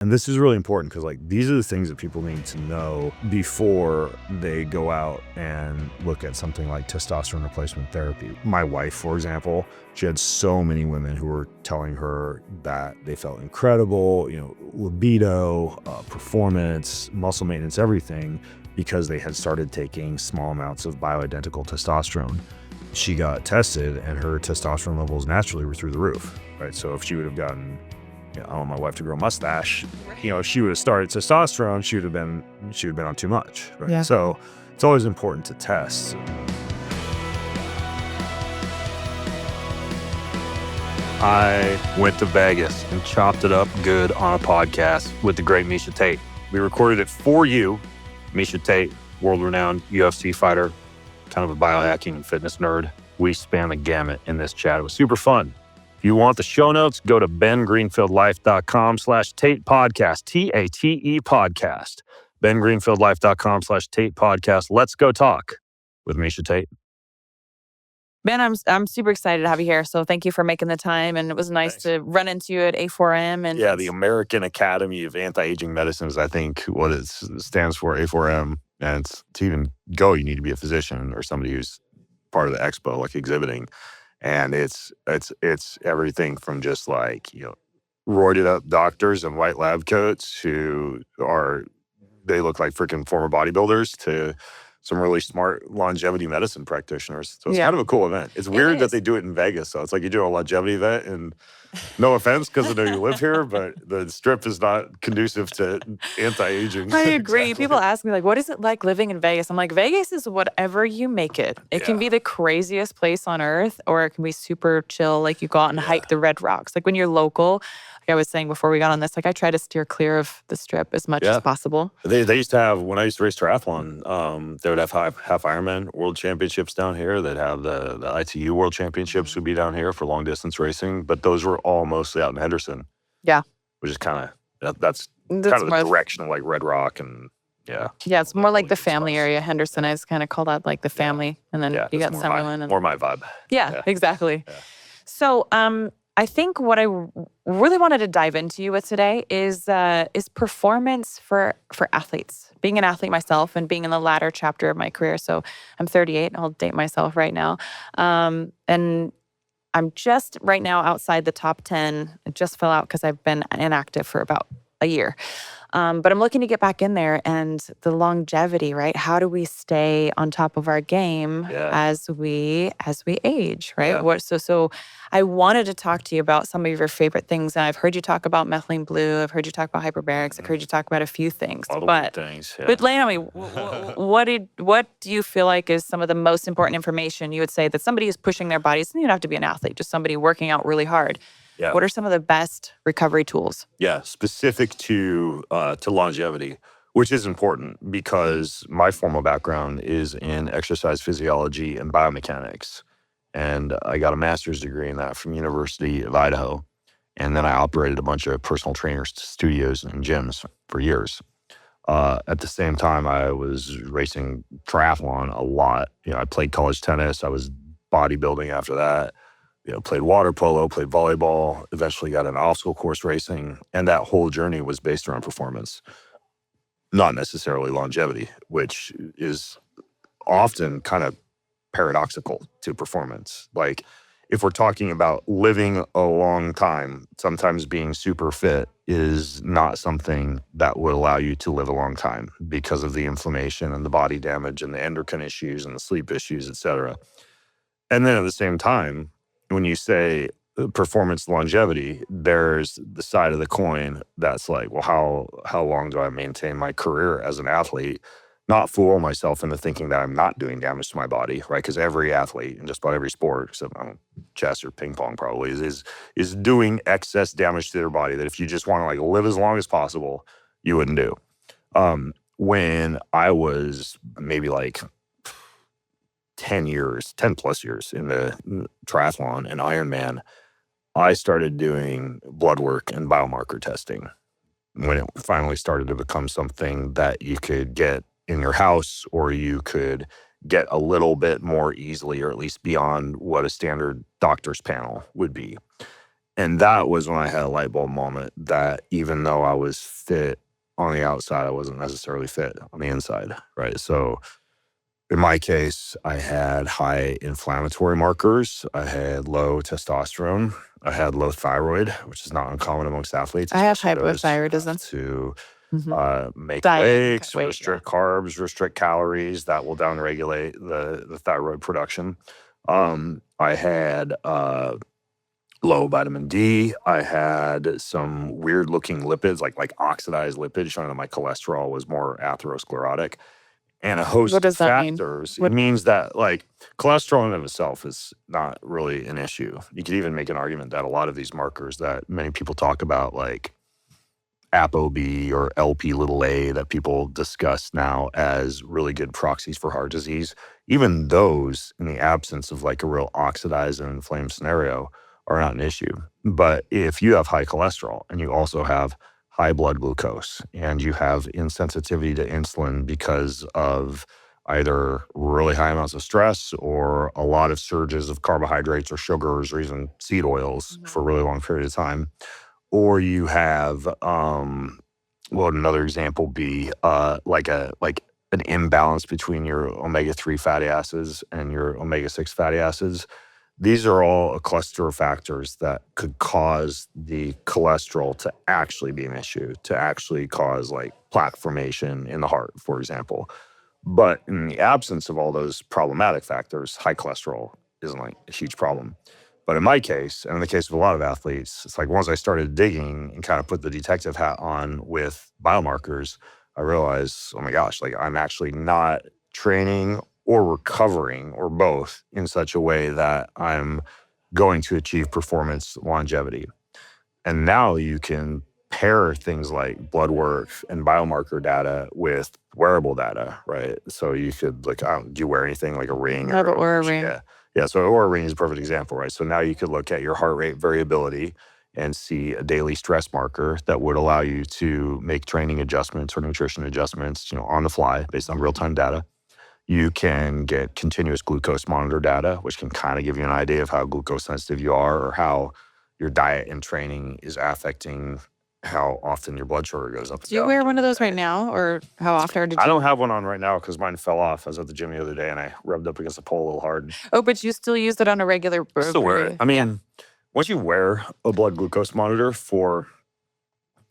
And this is really important because, like, these are the things that people need to know before they go out and look at something like testosterone replacement therapy. My wife, for example, she had so many women who were telling her that they felt incredible, libido, performance, muscle maintenance, everything, because they had started taking small amounts of bioidentical testosterone. She got tested and her testosterone levels naturally were through the roof, right? So if she would have gotten, I want my wife to grow a mustache, if she would have started testosterone, she would have been on too much, right? Yeah. So it's always important to test. I went to Vegas and chopped it up good on a podcast with the great Miesha Tate. We recorded it for you. Miesha Tate, world-renowned UFC fighter, kind of a biohacking and fitness nerd. We span the gamut in this chat. It was super fun. If you want the show notes, go to bengreenfieldlife.com/Tate podcast, TATE podcast. bengreenfieldlife.com/Tate podcast. Let's go talk with Miesha Tate. Ben, I'm super excited to have you here. So thank you for making the time. And it was nice to run into you at A4M. And yeah, the American Academy of Anti-Aging Medicine is, I think, what it stands for, A4M. And to even go, you need to be a physician or somebody who's part of the expo, like exhibiting. And it's everything from just like, roided up doctors in white lab coats who they look like freaking former bodybuilders to some really smart longevity medicine practitioners. So it's kind of a cool event. It's weird that they do it in Vegas. So it's like you do a longevity event, and no offense, because I know you live here, but the Strip is not conducive to anti-aging. I agree. People ask me, like, what is it like living in Vegas? I'm like, Vegas is whatever you make it. It can be the craziest place on earth, or it can be super chill. Like, you go out and hike the Red Rocks. Like, when you're local, like I was saying before we got on this, like, I try to steer clear of the Strip as much as possible. They used to have, when I used to race triathlon, they would have half Ironman World Championships down here. They'd have the ITU World Championships would be down here for long distance racing, but those were all mostly out in Henderson. Yeah. Which is that's kind of the direction of like Red Rock and Yeah, it's more like the family area. Henderson, I just kind of call that like the family. And then you got Summerlin. More my vibe. Yeah, exactly. Yeah. So I think what I really wanted to dive into you with today is performance for athletes. Being an athlete myself and being in the latter chapter of my career. So I'm 38. I'll date myself right now. And I'm just right now outside the top 10. I just fell out because I've been inactive for about a year. But I'm looking to get back in there, and the longevity, right? How do we stay on top of our game as we age, right? Yeah. So I wanted to talk to you about some of your favorite things. And I've heard you talk about methylene blue. I've heard you talk about hyperbarics. I've heard you talk about a few things. But things, but lay on me, what do you feel like is some of the most important information you would say that somebody is pushing their bodies? You don't have to be an athlete, just somebody working out really hard. Yeah. What are some of the best recovery tools? Yeah, specific to longevity, which is important because my formal background is in exercise physiology and biomechanics. And I got a master's degree in that from University of Idaho. And then I operated a bunch of personal trainer studios and gyms for years. At the same time, I was racing triathlon a lot. I played college tennis. I was bodybuilding after that. Played water polo, played volleyball, eventually got an obstacle course racing. And that whole journey was based around performance, not necessarily longevity, which is often kind of paradoxical to performance. Like, if we're talking about living a long time, sometimes being super fit is not something that would allow you to live a long time because of the inflammation and the body damage and the endocrine issues and the sleep issues, et cetera. And then at the same time, when you say performance longevity, there's the side of the coin that's like, well, how long do I maintain my career as an athlete? Not fool myself into thinking that I'm not doing damage to my body, right? Because every athlete in just about every sport, except chess or ping pong probably, is doing excess damage to their body that if you just want to like live as long as possible, you wouldn't do. When I was maybe like 10 plus years in the triathlon and Ironman, I started doing bloodwork and biomarker testing when it finally started to become something that you could get in your house or you could get a little bit more easily, or at least beyond what a standard doctor's panel would be. And that was when I had a light bulb moment that even though I was fit on the outside, I wasn't necessarily fit on the inside, right? So in my case, I had high inflammatory markers. I had low testosterone. I had low thyroid, which is not uncommon amongst athletes. I have especially those who hypothyroidism. have to make Diet and weights, cut weight, restrict carbs, restrict calories. That will downregulate the thyroid production. I had low vitamin D. I had some weird looking lipids, like oxidized lipids, showing that my cholesterol was more atherosclerotic. And a host What of does that mean? factors. It means that like cholesterol in and of itself is not really an issue. You could even make an argument that a lot of these markers that many people talk about, like ApoB or LP little a, that people discuss now as really good proxies for heart disease, even those in the absence of like a real oxidized and inflamed scenario are not an issue. But if you have high cholesterol and you also have high blood glucose and you have insensitivity to insulin because of either really high amounts of stress or a lot of surges of carbohydrates or sugars or even seed oils for a really long period of time, or you have what another example be like an imbalance between your omega-3 fatty acids and your omega-6 fatty acids. These are all a cluster of factors that could cause the cholesterol to actually be an issue, to actually cause like plaque formation in the heart, for example. But in the absence of all those problematic factors, high cholesterol isn't like a huge problem. But in my case, and in the case of a lot of athletes, it's like once I started digging and kind of put the detective hat on with biomarkers, I realized, oh my gosh, like I'm actually not training or recovering or both in such a way that I'm going to achieve performance longevity. And now you can pair things like blood work and biomarker data with wearable data, right? So you could like, do you wear anything like a ring? I have an Oura ring. Yeah. So an Oura ring is a perfect example, right? So now you could look at your heart rate variability and see a daily stress marker that would allow you to make training adjustments or nutrition adjustments, on the fly based on real-time data. You can get continuous glucose monitor data, which can kind of give you an idea of how glucose sensitive you are or how your diet and training is affecting how often your blood sugar goes up. Do you wear one of those right now, or how often? Or did you? I don't have one on right now because mine fell off. I was at the gym the other day and I rubbed up against the pole a little hard. Oh, but you still use it on a regular basis. Still wear it. I mean, once you wear a blood glucose monitor for,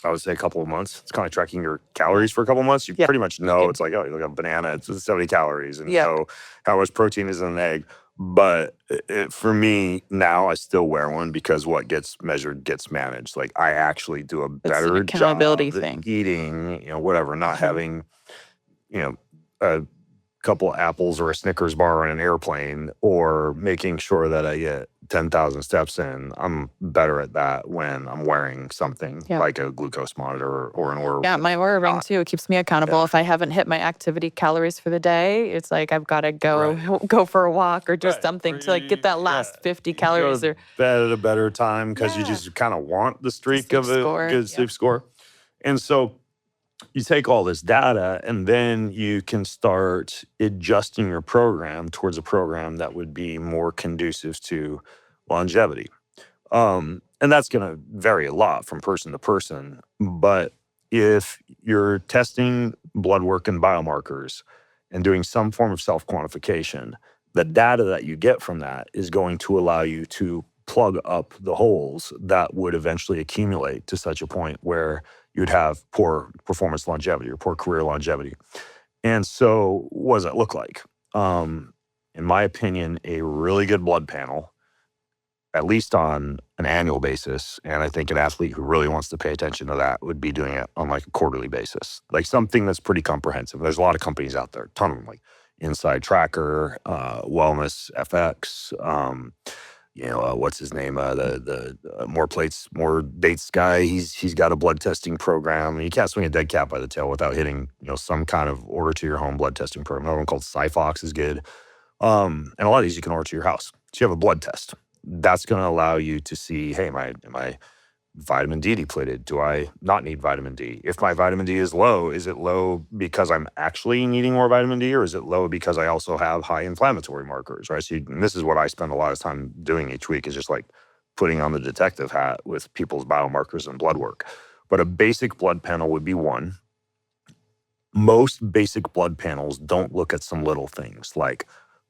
I would say, a couple of months, it's kind of tracking your calories for a couple of months. You pretty much know. It's like, oh, you look at a banana, it's 70 calories, and you know how much protein is in an egg. But for me now, I still wear one because what gets measured gets managed. Like I actually do a better job eating, whatever, not having, a couple of apples or a Snickers bar on an airplane, or making sure that I get 10,000 steps in. I'm better at that when I'm wearing something like a glucose monitor or an Oura. Yeah, my Oura ring too. It keeps me accountable. If I haven't hit my activity calories for the day, it's like I've got to go for a walk or just something to like get that last 50 calories. Or bed at a better time because you just kind of want the streak of a good sleep score. And so you take all this data and then you can start adjusting your program towards a program that would be more conducive to longevity. And that's going to vary a lot from person to person. But if you're testing blood work and biomarkers and doing some form of self-quantification, the data that you get from that is going to allow you to plug up the holes that would eventually accumulate to such a point where you'd have poor performance longevity or poor career longevity. And so what does that look like? In my opinion, a really good blood panel, at least on an annual basis, and I think an athlete who really wants to pay attention to that would be doing it on like a quarterly basis, like something that's pretty comprehensive. There's a lot of companies out there, a ton of them, like Inside Tracker, Wellness FX, what's his name? The More Plates, More Dates guy. He's got a blood testing program. You can't swing a dead cat by the tail without hitting, some kind of order to your home blood testing program. Another one called Cyfox is good. And a lot of these you can order to your house. So you have a blood test. That's going to allow you to see, hey, am I vitamin D depleted? Do I not need vitamin D? If my vitamin D is low, is it low because I'm actually needing more vitamin D, or is it low because I also have high inflammatory markers, right? So and this is what I spend a lot of time doing each week, is just like putting on the detective hat with people's biomarkers and blood work. But a basic blood panel would be one. Most basic blood panels don't look at some little things like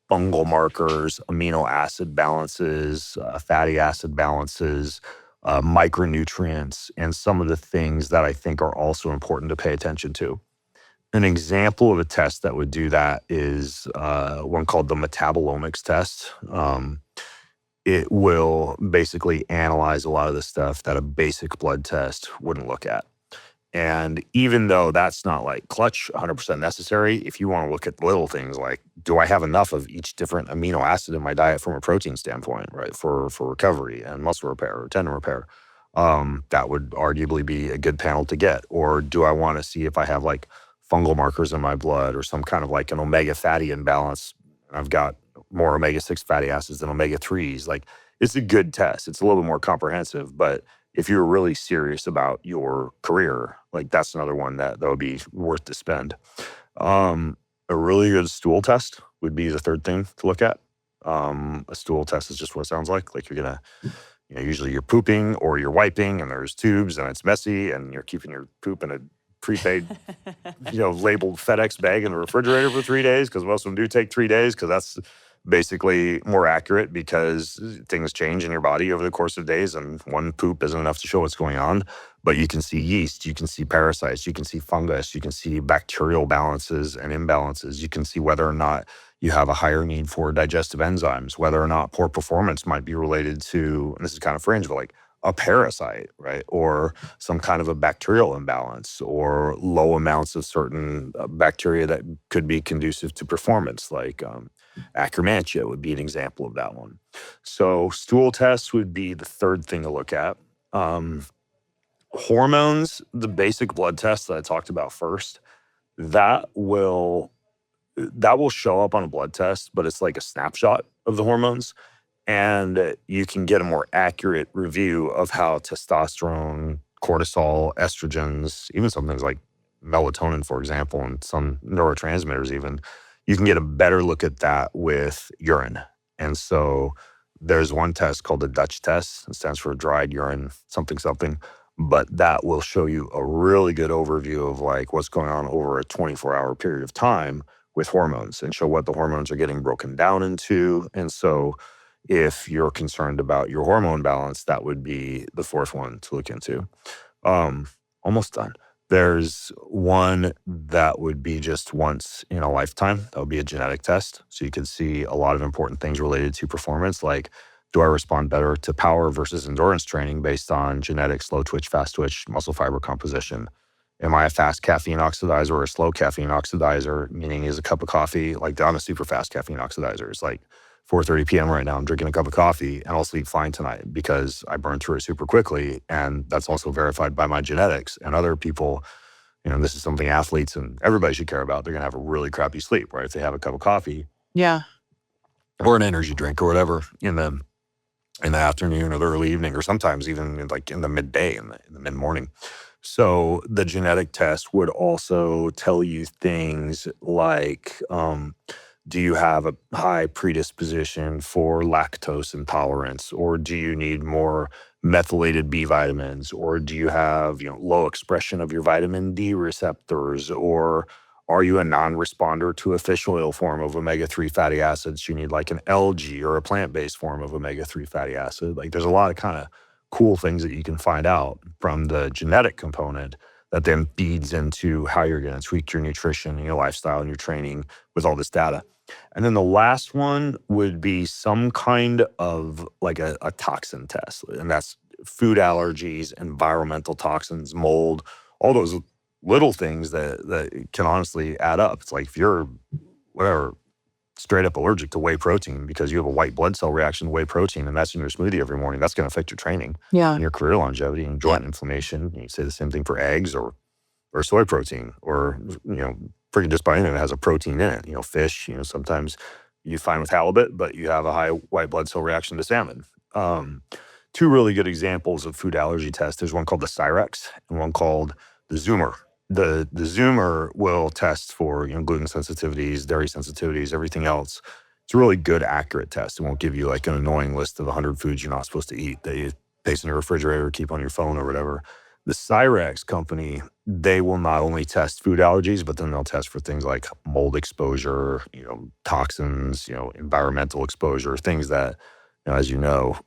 fungal markers, amino acid balances, fatty acid balances, micronutrients, and some of the things that I think are also important to pay attention to. An example of a test that would do that is one called the metabolomics test. It will basically analyze a lot of the stuff that a basic blood test wouldn't look at. And even though that's not like clutch 100% necessary, if you want to look at little things like, do I have enough of each different amino acid in my diet from a protein standpoint, right, for recovery and muscle repair or tendon repair, that would arguably be a good panel to get. Or do I want to see if I have like fungal markers in my blood or some kind of like an omega fatty imbalance? I've got more omega-6 fatty acids than omega-3s. Like, it's a good test. It's a little bit more comprehensive, but if you're really serious about your career, like that's another one that would be worth to spend. A really good stool test would be the third thing to look at. A stool test is just what it sounds like. Like you're gonna, usually you're pooping or you're wiping and there's tubes and it's messy and you're keeping your poop in a prepaid, labeled FedEx bag in the refrigerator for 3 days, because most of them do take 3 days, because that's basically more accurate because things change in your body over the course of days, and one poop isn't enough to show what's going on. But you can see yeast, you can see parasites, you can see fungus, you can see bacterial balances and imbalances. You can see whether or not you have a higher need for digestive enzymes, whether or not poor performance might be related to, and this is kind of fringe, but like a parasite, right? Or some kind of a bacterial imbalance, or low amounts of certain bacteria that could be conducive to performance, like Akkermansia would be an example of that one. So stool tests would be the third thing to look at. Hormones, the basic blood test that I talked about first, that will show up on a blood test, but it's like a snapshot of the hormones. And you can get a more accurate review of how testosterone, cortisol, estrogens, even some things like melatonin, for example, and some neurotransmitters even, you can get a better look at that with urine. And so there's one test called the Dutch test. It stands for dried urine, something. But that will show you a really good overview of like what's going on over a 24-hour period of time with hormones, and show what the hormones are getting broken down into. And so if you're concerned about your hormone balance, that would be the fourth one to look into. Almost done. There's one that would be just once in a lifetime. That would be a genetic test. So you could see a lot of important things related to performance, like, do I respond better to power versus endurance training based on genetics, slow twitch, fast twitch, muscle fiber composition? Am I a fast caffeine oxidizer or a slow caffeine oxidizer? Meaning, is a cup of coffee, like I'm a super fast caffeine oxidizer. It's like 4:30 p.m. right now, I'm drinking a cup of coffee and I'll sleep fine tonight because I burn through it super quickly. And that's also verified by my genetics. And other people, this is something athletes and everybody should care about. They're going to have a really crappy sleep, right? If they have a cup of coffee. Yeah. Or an energy drink or whatever in the afternoon or the early evening, or sometimes even like in the midday, in the mid-morning. So the genetic test would also tell you things like, do you have a high predisposition for lactose intolerance? Or do you need more methylated B vitamins? Or do you have low expression of your vitamin D receptors? Or are you a non-responder to a fish oil form of omega-3 fatty acids? You need like an algae or a plant-based form of omega-3 fatty acid. Like, there's a lot of kind of cool things that you can find out from the genetic component that then feeds into how you're going to tweak your nutrition and your lifestyle and your training with all this data. And then the last one would be some kind of like a toxin test. And that's food allergies, environmental toxins, mold, all those little things that can honestly add up. It's like, if you're straight up allergic to whey protein because you have a white blood cell reaction to whey protein and that's in your smoothie every morning, that's going to affect your training and your career longevity and joint inflammation. You say the same thing for eggs or soy protein, or freaking just buying it has a protein in it. Fish, sometimes you find with halibut, but you have a high white blood cell reaction to salmon. Two really good examples of food allergy tests. There's one called the Cyrex and one called the Zoomer. The Zoomer will test for gluten sensitivities, dairy sensitivities, everything else It's a really good, accurate test. It won't give you like an annoying list of 100 foods you're not supposed to eat that you paste in your refrigerator, keep on your phone or whatever. The Cyrex company, they will not only test food allergies, but then they'll test for things like mold exposure, toxins, environmental exposure, things that, as you know,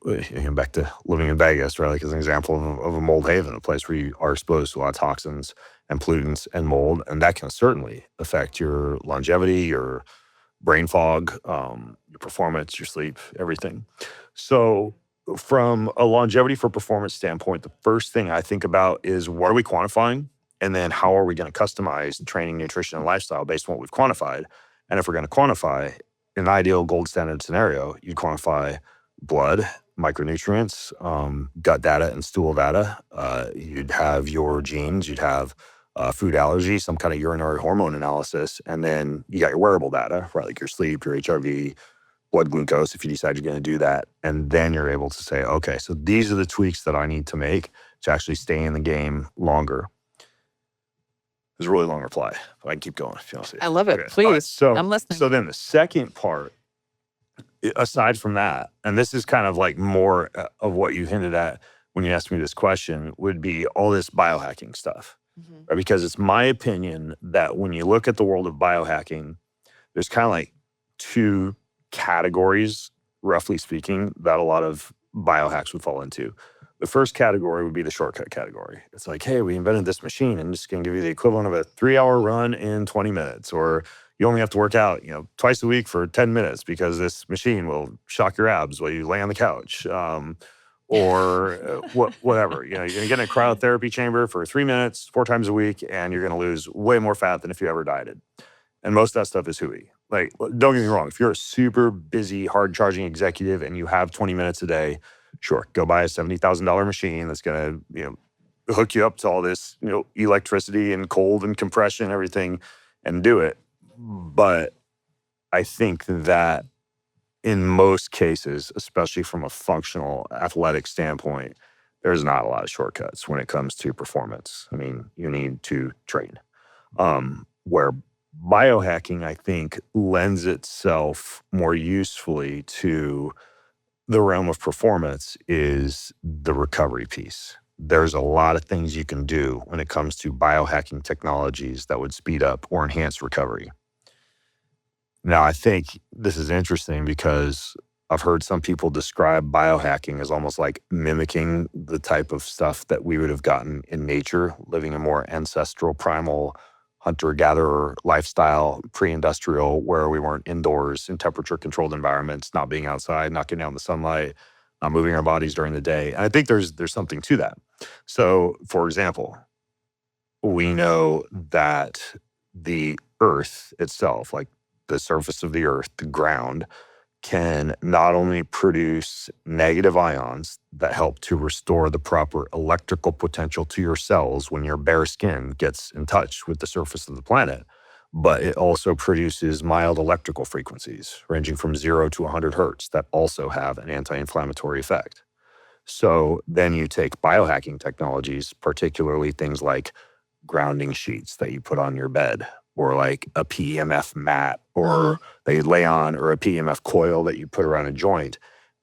back to living in Vegas, right? Like as an example of a mold haven, a place where you are exposed to a lot of toxins and pollutants and mold. And that can certainly affect your longevity, your brain fog, your performance, your sleep, everything. So from a longevity for performance standpoint, the first thing I think about is what are we quantifying? And then how are we going to customize training, nutrition, and lifestyle based on what we've quantified? And if we're going to quantify, in an ideal gold standard scenario, you'd quantify blood, micronutrients, gut data, and stool data. You'd have your genes, you'd have food allergy, some kind of urinary hormone analysis, and then you got your wearable data, right? Like your sleep, your HRV, blood glucose, if you decide you're going to do that. And then you're able to say, okay, so these are the tweaks that I need to make to actually stay in the game longer. There's a really long reply, but I can keep going if you want to see it. I love it. Okay. Please. Right, so, I'm listening. So then the second part, aside from that, and this is kind of like more of what you hinted at when you asked me this question, would be all this biohacking stuff. Mm-hmm. Right? Because it's my opinion that when you look at the world of biohacking, there's kind of like two categories, roughly speaking, that a lot of biohacks would fall into. The first category would be the shortcut category. It's like, hey, we invented this machine and it's going to give you the equivalent of a 3-hour run in 20 minutes. Or you only have to work out, twice a week for 10 minutes because this machine will shock your abs while you lay on the couch. Or whatever. You're going to get in a cryotherapy chamber for 3 minutes, 4 times a week, and you're going to lose way more fat than if you ever dieted. And most of that stuff is hooey. Like, don't get me wrong. If you're a super busy, hard-charging executive and you have 20 minutes a day, sure, go buy a $70,000 machine that's going to, hook you up to all this, electricity and cold and compression and everything and do it. But I think that in most cases, especially from a functional athletic standpoint, there's not a lot of shortcuts when it comes to performance. I mean, you need to train. Where biohacking, I think, lends itself more usefully to the realm of performance is the recovery piece. There's a lot of things you can do when it comes to biohacking technologies that would speed up or enhance recovery. Now, I think this is interesting because I've heard some people describe biohacking as almost like mimicking the type of stuff that we would have gotten in nature, living a more ancestral, primal, hunter-gatherer lifestyle, pre-industrial, where we weren't indoors in temperature-controlled environments, not being outside, not getting out in the sunlight, not moving our bodies during the day. And I think there's something to that. So, for example, we know that the earth itself, like the surface of the earth, the ground, can not only produce negative ions that help to restore the proper electrical potential to your cells when your bare skin gets in touch with the surface of the planet, but it also produces mild electrical frequencies ranging from 0 to 100 hertz that also have an anti-inflammatory effect. So then you take biohacking technologies, particularly things like grounding sheets that you put on your bed, or like a PEMF mat, or that you lay on, or a PEMF coil that you put around a joint.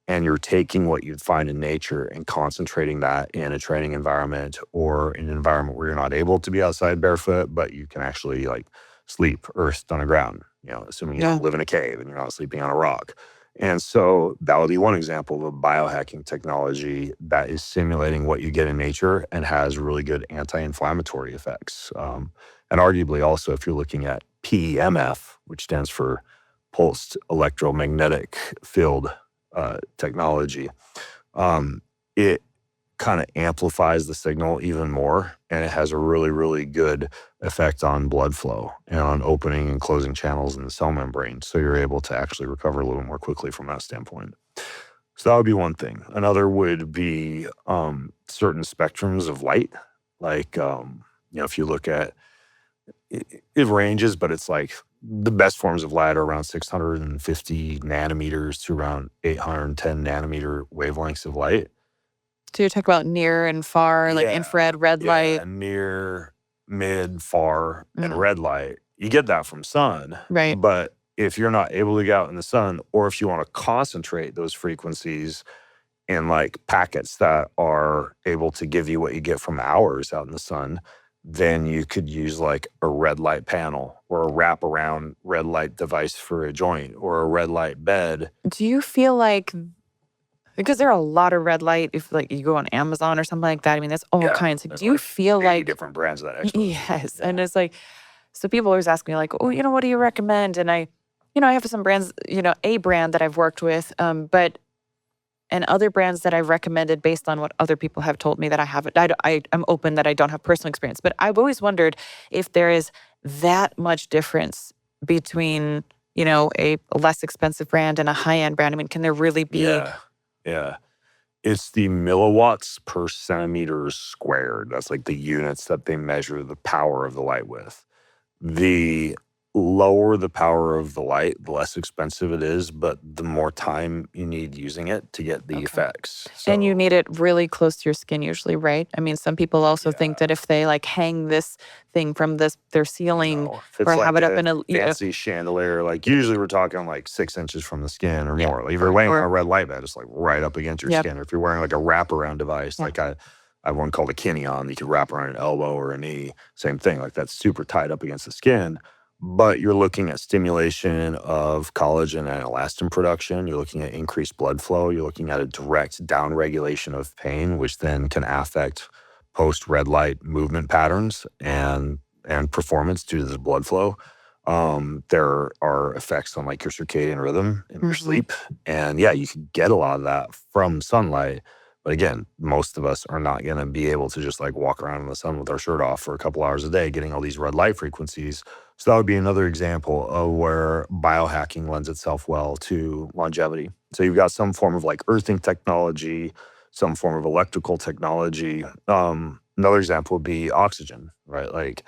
And you're taking what you'd find in nature and concentrating that in a training environment or in an environment where you're not able to be outside barefoot, but you can actually like sleep earthed on the ground, assuming you don't live in a cave and you're not sleeping on a rock. And so that would be one example of a biohacking technology that is simulating what you get in nature and has really good anti-inflammatory effects. And arguably also, if you're looking at PEMF, which stands for pulsed electromagnetic field technology, it kind of amplifies the signal even more, and it has a really, really good effect on blood flow and on opening and closing channels in the cell membrane. So you're able to actually recover a little more quickly from that standpoint. So that would be one thing. Another would be certain spectrums of light. Like, if you look at, it ranges, but it's like the best forms of light are around 650 nanometers to around 810 nanometer wavelengths of light. So you're talking about near and far, like infrared, red light. Near, mid, far, and red light. You get that from sun. Right. But if you're not able to get out in the sun, or if you want to concentrate those frequencies in like packets that are able to give you what you get from hours out in the sun, then you could use like a red light panel or a wraparound red light device for a joint or a red light bed. Do you feel like, because there are a lot of red light, if like you go on Amazon or something like that, I mean, there's all kinds. Do you feel like different brands of that expo? Yes. Yeah. And it's like, so people always ask me like, oh, what do you recommend? And I have some brands, a brand that I've worked with, and other brands that I've recommended based on what other people have told me that I haven't. I'm open that I don't have personal experience, but I've always wondered if there is that much difference between, a less expensive brand and a high-end brand. I mean, can there really be? Yeah. It's the milliwatts per centimeter squared. That's like the units that they measure the power of the light with. The lower the power of the light, the less expensive it is, but the more time you need using it to get the effects. So, and you need it really close to your skin usually, right? I mean, some people also think that if they like hang this thing from their ceiling or have it up in a fancy chandelier, like usually we're talking like 6 inches from the skin or more. Like if you're wearing a red light bed, it's like right up against your skin. Or if you're wearing like a wraparound device, like I have one called a Kinneon that you can wrap around an elbow or a knee. Same thing, like that's super tight up against the skin. But you're looking at stimulation of collagen and elastin production. You're looking at increased blood flow. You're looking at a direct downregulation of pain, which then can affect post-red light movement patterns and performance due to the blood flow. There are effects on like your circadian rhythm and your sleep. And yeah, you can get a lot of that from sunlight. But again, most of us are not going to be able to just like walk around in the sun with our shirt off for a couple hours a day getting all these red light frequencies. So that would be another example of where biohacking lends itself well to longevity. So you've got some form of like earthing technology, some form of electrical technology. Another example would be oxygen, right? Like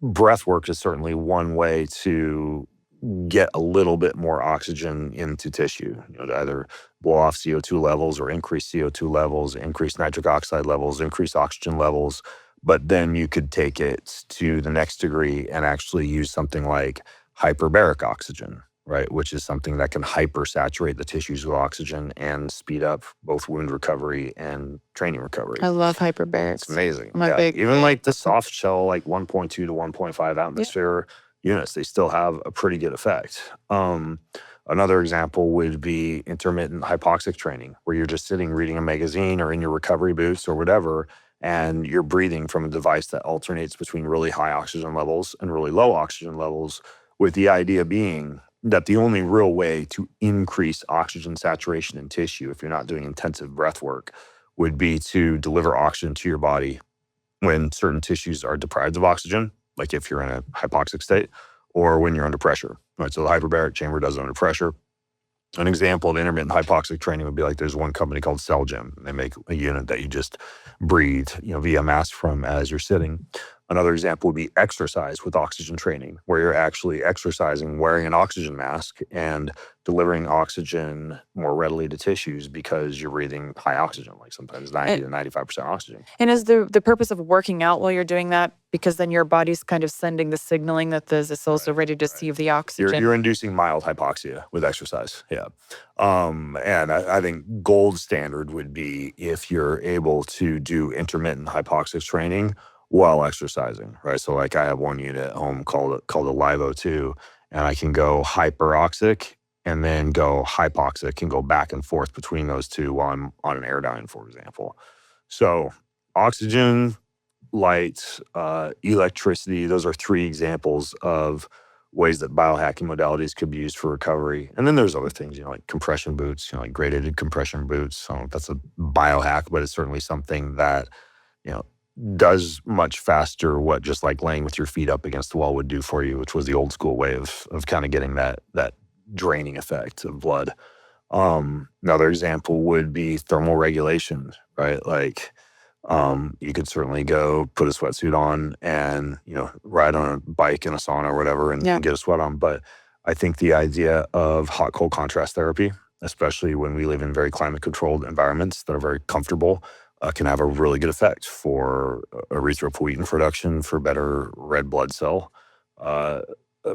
breath work is certainly one way to get a little bit more oxygen into tissue, to either blow off CO2 levels or increase CO2 levels, increase nitric oxide levels, increase oxygen levels. But then you could take it to the next degree and actually use something like hyperbaric oxygen, right? Which is something that can hypersaturate the tissues with oxygen and speed up both wound recovery and training recovery. I love hyperbarics. It's amazing. Even like the soft shell, like 1.2 to 1.5 atmosphere units, they still have a pretty good effect. Another example would be intermittent hypoxic training, where you're just sitting reading a magazine or in your recovery boots or whatever, and you're breathing from a device that alternates between really high oxygen levels and really low oxygen levels, with the idea being that the only real way to increase oxygen saturation in tissue, if you're not doing intensive breath work, would be to deliver oxygen to your body when certain tissues are deprived of oxygen, like if you're in a hypoxic state, or when you're under pressure, right? So the hyperbaric chamber does it under pressure. An example of intermittent hypoxic training would be like there's one company called Cell Gym. They make a unit that you just breathe, via mask from as you're sitting. Another example would be exercise with oxygen training, where you're actually exercising wearing an oxygen mask and delivering oxygen more readily to tissues because you're breathing high oxygen, like sometimes 90 to 95% oxygen. And is the purpose of working out while you're doing that because then your body's kind of sending the signaling that it's also ready to receive the oxygen? You're inducing mild hypoxia with exercise, and I think gold standard would be if you're able to do intermittent hypoxic training while exercising, right? So like I have one unit at home called a Livo2, and I can go hyperoxic and then go hypoxic and go back and forth between those two while I'm on an Airdyne, for example. So oxygen, light, electricity, those are three examples of ways that biohacking modalities could be used for recovery. And then there's other things, like compression boots, like gradated compression boots. I don't know if that's a biohack, but it's certainly something that, does much faster what just like laying with your feet up against the wall would do for you, which was the old school way of kind of getting that draining effect of blood. Another example would be thermal regulation, right? Like you could certainly go put a sweatsuit on and, ride on a bike in a sauna or whatever and get a sweat on. But I think the idea of hot cold contrast therapy, especially when we live in very climate controlled environments that are very comfortable, can have a really good effect for erythropoietin production, for better red blood cell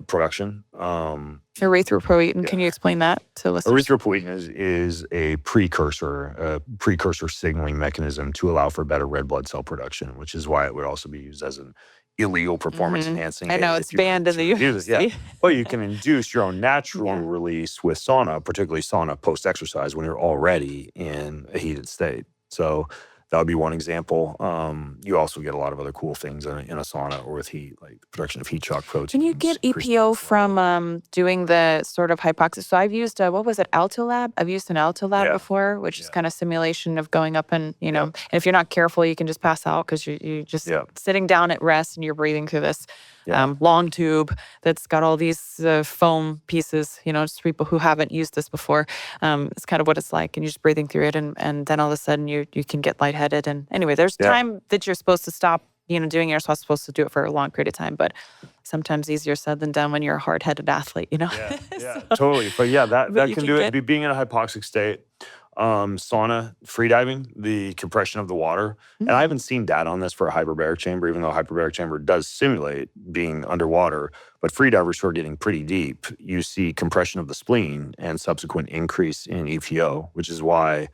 production. Erythropoietin. Can you explain that to listeners? Erythropoietin is a precursor signaling mechanism to allow for better red blood cell production, which is why it would also be used as an illegal performance enhancing. I know it's banned in the UFC. Well, you can induce your own natural release with sauna, particularly sauna post-exercise when you're already in a heated state. So that would be one example. You also get a lot of other cool things in a sauna or with heat, like the production of heat shock proteins. Can you get EPO from doing the sort of hypoxia? So I've used, what was it, Altolab? I've used an Altolab before, which is kind of simulation of going up and, and if you're not careful, you can just pass out because you're just sitting down at rest and you're breathing through this long tube that's got all these foam pieces, just people who haven't used this before. It's kind of what it's like. And you're just breathing through it. And then all of a sudden you can get lightheaded. And anyway, there's time that you're supposed to stop, doing it. You're not supposed to do it for a long period of time. But sometimes easier said than done when you're a hard-headed athlete, Yeah, totally. But that can do it. Being in a hypoxic state, sauna, freediving, the compression of the water. And I haven't seen data on this for a hyperbaric chamber, even though a hyperbaric chamber does simulate being underwater. But freedivers who are getting pretty deep, you see compression of the spleen and subsequent increase in EPO, which is why,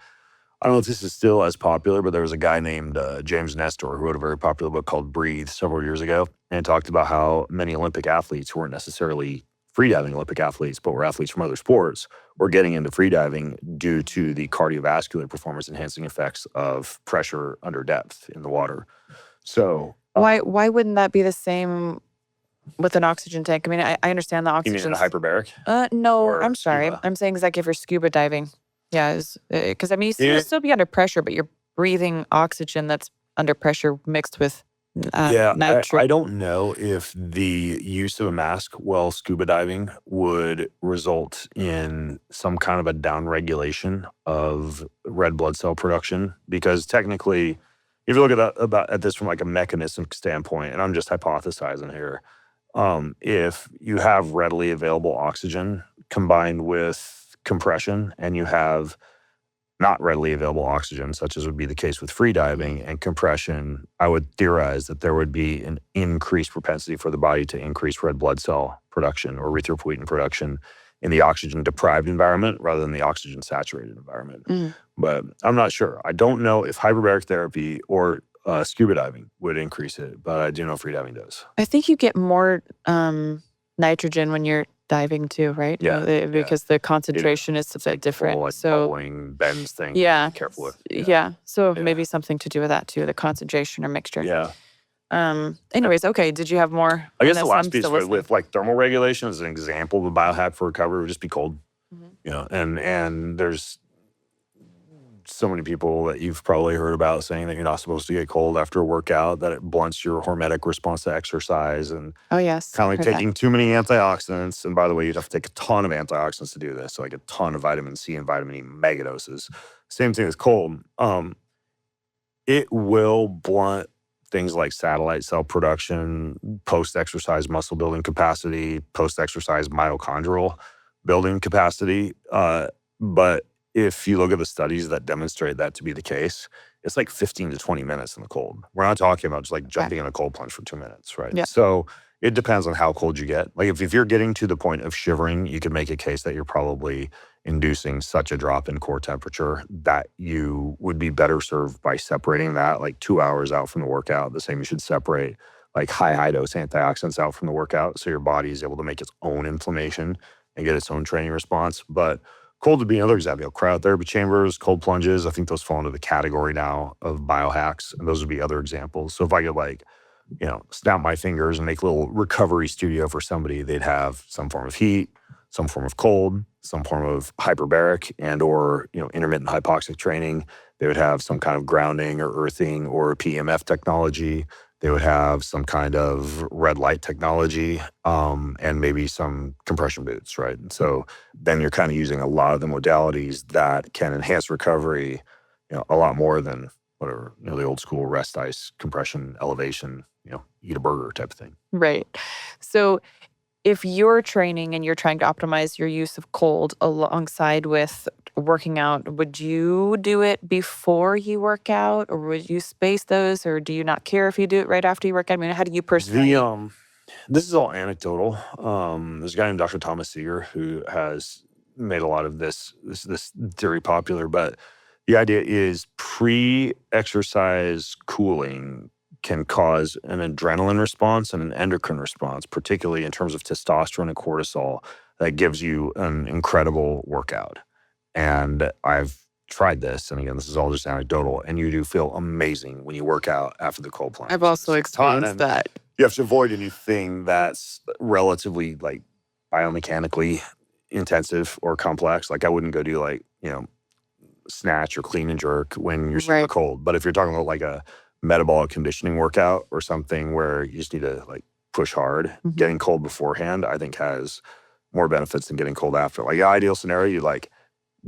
I don't know if this is still as popular, but there was a guy named James Nestor who wrote a very popular book called Breathe several years ago and talked about how many Olympic athletes who weren't necessarily freediving Olympic athletes, but were athletes from other sports, were getting into freediving due to the cardiovascular performance enhancing effects of pressure under depth in the water. So why wouldn't that be the same with an oxygen tank? I mean, I understand the oxygen. You mean a hyperbaric? No, I'm sorry. I'm saying like if you're scuba diving. Yeah, because I mean, you'll still be under pressure, but you're breathing oxygen that's under pressure mixed with nitrogen. I don't know if the use of a mask while scuba diving would result in some kind of a downregulation of red blood cell production, because technically, if you look at this from like a mechanistic standpoint, and I'm just hypothesizing here, if you have readily available oxygen combined with compression and you have not readily available oxygen, such as would be the case with freediving and compression, I would theorize that there would be an increased propensity for the body to increase red blood cell production or erythropoietin production in the oxygen-deprived environment rather than the oxygen-saturated environment. But I'm not sure. I don't know if hyperbaric therapy or scuba diving would increase it, but I do know freediving does. I think you get more nitrogen when you're diving too, right? Yeah. Because the concentration is a bit different. Like so bubbling, bends thing. Yeah. Careful with. So maybe something to do with that too, the concentration or mixture. Yeah. Anyways, okay. Did you have more? I guess the last piece with like thermal regulation is an example of a biohack for recovery would just be cold. And there's so many people that you've probably heard about saying that you're not supposed to get cold after a workout, that it blunts your hormetic response to exercise. And kind of like taking too many antioxidants. And by the way, you'd have to take a ton of antioxidants to do this. So like a ton of vitamin C and vitamin E megadoses. Same thing with cold. It will blunt things like satellite cell production, post-exercise muscle building capacity, post-exercise mitochondrial building capacity. But if you look at the studies that demonstrate that to be the case, it's like 15 to 20 minutes in the cold. We're not talking about just like jumping in a cold plunge for 2 minutes, right? Yeah. So it depends on how cold you get. Like if you're getting to the point of shivering, you can make a case that you're probably inducing such a drop in core temperature that you would be better served by separating that like 2 hours out from the workout. The same you should separate like high dose antioxidants out from the workout so your body is able to make its own inflammation and get its own training response. But cold would be another example. Cryotherapy chambers, cold plunges, I think those fall into the category now of biohacks, and those would be other examples. So if I could like, snap my fingers and make a little recovery studio for somebody, they'd have some form of heat, some form of cold, some form of hyperbaric and or, intermittent hypoxic training. They would have some kind of grounding or earthing or PEMF technology. They would have some kind of red light technology and maybe some compression boots, right? And so then you're kind of using a lot of the modalities that can enhance recovery, a lot more than whatever, the old school rest ice, compression, elevation, eat a burger type of thing. Right. So if you're training and you're trying to optimize your use of cold alongside with working out, would you do it before you work out, or would you space those, or do you not care if you do it right after you work out? I mean, how do you personally? This is all anecdotal. There's a guy named Dr. Thomas Seeger who has made a lot of this theory popular, but the idea is pre-exercise cooling can cause an adrenaline response and an endocrine response, particularly in terms of testosterone and cortisol, that gives you an incredible workout. And I've tried this, and again, this is all just anecdotal, and you do feel amazing when you work out after the cold plunge. I've also experienced that. You have to avoid anything that's relatively like biomechanically intensive or complex. Like I wouldn't go do like, snatch or clean and jerk when you're super cold. But if you're talking about like a metabolic conditioning workout or something where you just need to like push hard, getting cold beforehand, I think has more benefits than getting cold after. Like ideal scenario, you like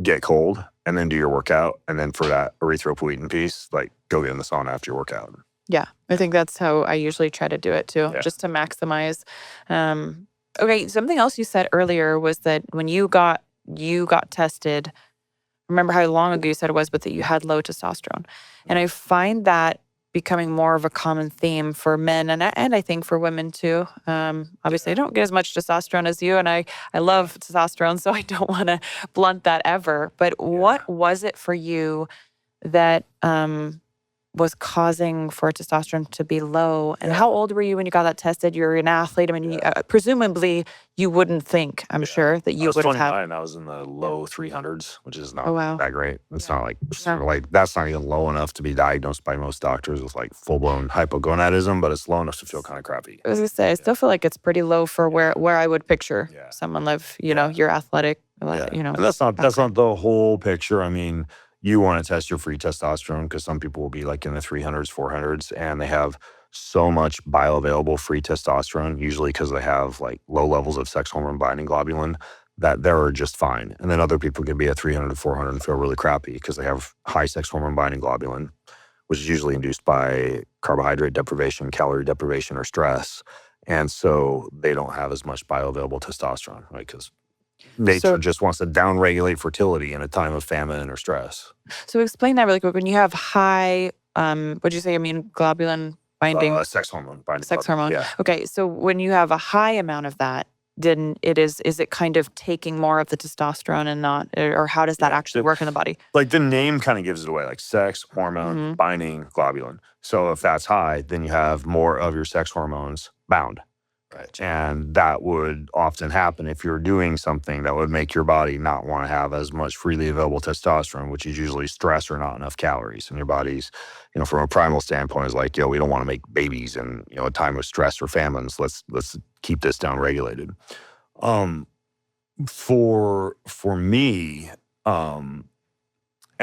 get cold and then do your workout. And then for that erythropoietin piece, like go get in the sauna after your workout. Yeah, I think that's how I usually try to do it too, just to maximize. Okay, something else you said earlier was that when you got tested, remember how long ago you said it was, but that you had low testosterone. And I find that becoming more of a common theme for men and I think for women too. Obviously, I don't get as much testosterone as you, and I love testosterone, so I don't want to blunt that ever. But what was it for you that was causing for testosterone to be low? And how old were you when you got that tested? You're an athlete. I mean, presumably you wouldn't think, I'm sure, that you would have had. I was in the low 300s, which is not that great. It's not like, that's not even low enough to be diagnosed by most doctors with like full-blown hypogonadism, but it's low enough to feel kind of crappy. I was going to say, I still feel like it's pretty low for where I would picture someone live, you're athletic, And that's not the whole picture. I mean, you want to test your free testosterone because some people will be like in the 300s, 400s, and they have so much bioavailable free testosterone, usually because they have like low levels of sex hormone binding globulin, that they're just fine. And then other people can be at 300 to 400 and feel really crappy because they have high sex hormone binding globulin, which is usually induced by carbohydrate deprivation, calorie deprivation, or stress. And so they don't have as much bioavailable testosterone, right? Because nature just wants to downregulate fertility in a time of famine or stress. So explain that really quick. When you have high, what'd you say? I mean, globulin binding? Sex hormone binding. Sex hormone. Yeah. Okay. So when you have a high amount of that, then is it kind of taking more of the testosterone and not, or how does that actually work in the body? Like the name kind of gives it away, like sex hormone binding globulin. So if that's high, then you have more of your sex hormones bound. Right. And that would often happen if you're doing something that would make your body not want to have as much freely available testosterone, which is usually stress or not enough calories. And your body's, from a primal standpoint, is like, we don't want to make babies in, a time of stress or famines. Let's keep this down regulated. For me, and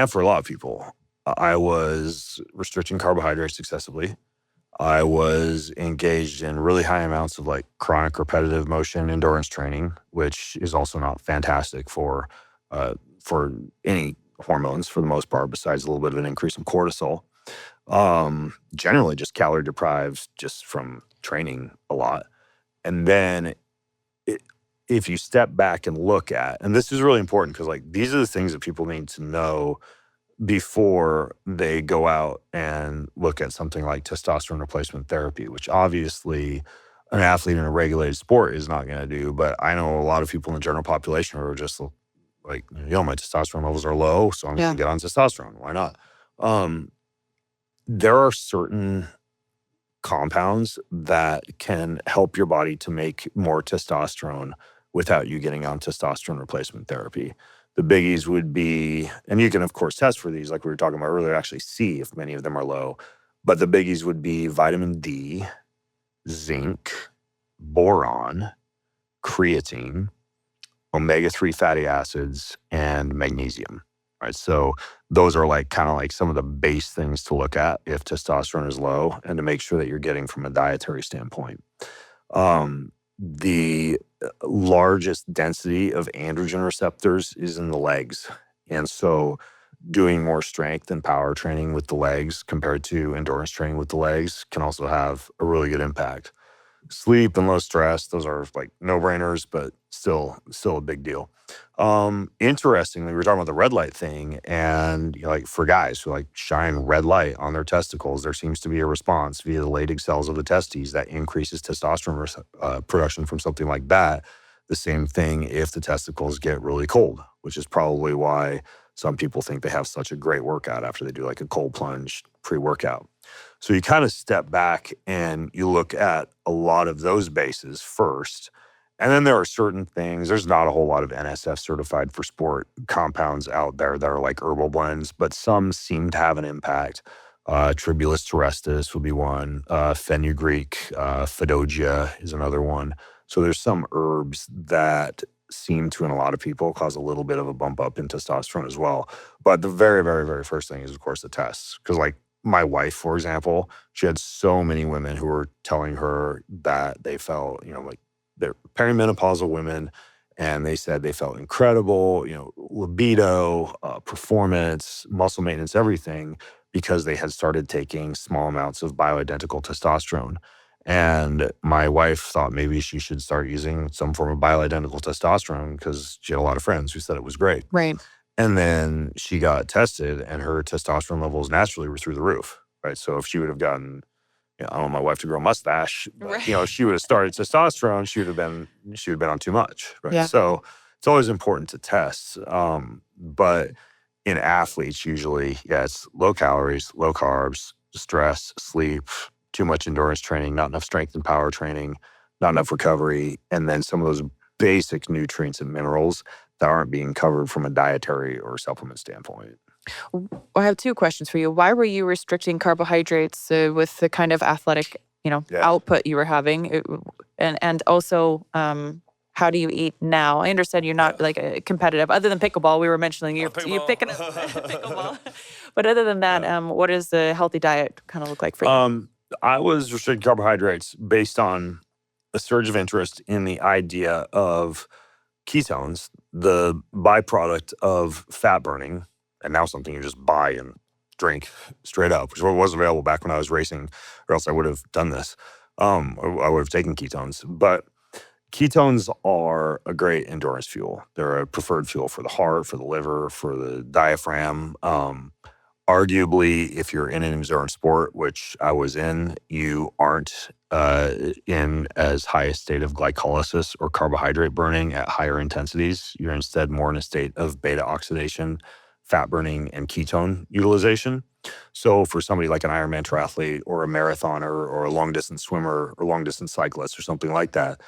for a lot of people, I was restricting carbohydrates excessively. I was engaged in really high amounts of like chronic repetitive motion endurance training, which is also not fantastic for any hormones for the most part, besides a little bit of an increase in cortisol. Generally just calorie deprived just from training a lot. And then if you step back and look at, and this is really important because like these are the things that people need to know before they go out and look at something like testosterone replacement therapy, which obviously an athlete in a regulated sport is not going to do. But I know a lot of people in the general population who are just like, my testosterone levels are low, so I'm going to get on testosterone. Why not? There are certain compounds that can help your body to make more testosterone without you getting on testosterone replacement therapy. The biggies would be, and you can, of course, test for these, like we were talking about earlier, actually see if many of them are low. But the biggies would be vitamin D, zinc, boron, creatine, omega-3 fatty acids, and magnesium. Right? So those are like kind of like some of the base things to look at if testosterone is low and to make sure that you're getting from a dietary standpoint. The largest density of androgen receptors is in the legs. And so doing more strength and power training with the legs compared to endurance training with the legs can also have a really good impact. Sleep and low stress, those are like no-brainers, but still a big deal. Interestingly, we were talking about the red light thing, and like for guys who like shine red light on their testicles, there seems to be a response via the Leydig cells of the testes that increases testosterone production from something like that. The same thing if the testicles get really cold, which is probably why some people think they have such a great workout after they do like a cold plunge pre-workout. So you kind of step back and you look at a lot of those bases first. And then there are certain things, there's not a whole lot of NSF certified for sport compounds out there that are like herbal blends, but some seem to have an impact. Tribulus terrestris would be one. Fenugreek, Fedogia is another one. So there's some herbs that seem to, in a lot of people, cause a little bit of a bump up in testosterone as well. But the very, very, very first thing is, of course, the tests. Because like my wife, for example, she had so many women who were telling her that they felt, like they're perimenopausal women, and they said they felt incredible, libido, performance, muscle maintenance, everything, because they had started taking small amounts of bioidentical testosterone. And my wife thought maybe she should start using some form of bioidentical testosterone because she had a lot of friends who said it was great. Right. And then she got tested and her testosterone levels naturally were through the roof, right? So if she would have gotten, I don't want my wife to grow a mustache, but, Right. if she would have started testosterone, she would have been on too much, right? Yeah. So it's always important to test. But in athletes, usually, it's low calories, low carbs, stress, sleep, too much endurance training, not enough strength and power training, not enough recovery, and then some of those basic nutrients and minerals that aren't being covered from a dietary or supplement standpoint. I have two questions for you. Why were you restricting carbohydrates with the kind of athletic, output you were having? And also, how do you eat now? I understand you're not like competitive. Other than pickleball, we were mentioning you're picking up pickleball. But other than that, what does the healthy diet kind of look like for you? I was restricting carbohydrates based on a surge of interest in the idea of ketones, the byproduct of fat burning, and now something you just buy and drink straight up, which wasn't available back when I was racing, or else I would have done this. I would have taken ketones. But ketones are a great endurance fuel. They're a preferred fuel for the heart, for the liver, for the diaphragm. Arguably, if you're in an endurance sport, which I was in, you aren't in as high a state of glycolysis or carbohydrate burning at higher intensities. You're instead more in a state of beta oxidation, fat burning, and ketone utilization. So for somebody like an Ironman triathlete or a marathoner or a long distance swimmer or long distance cyclist or something like that,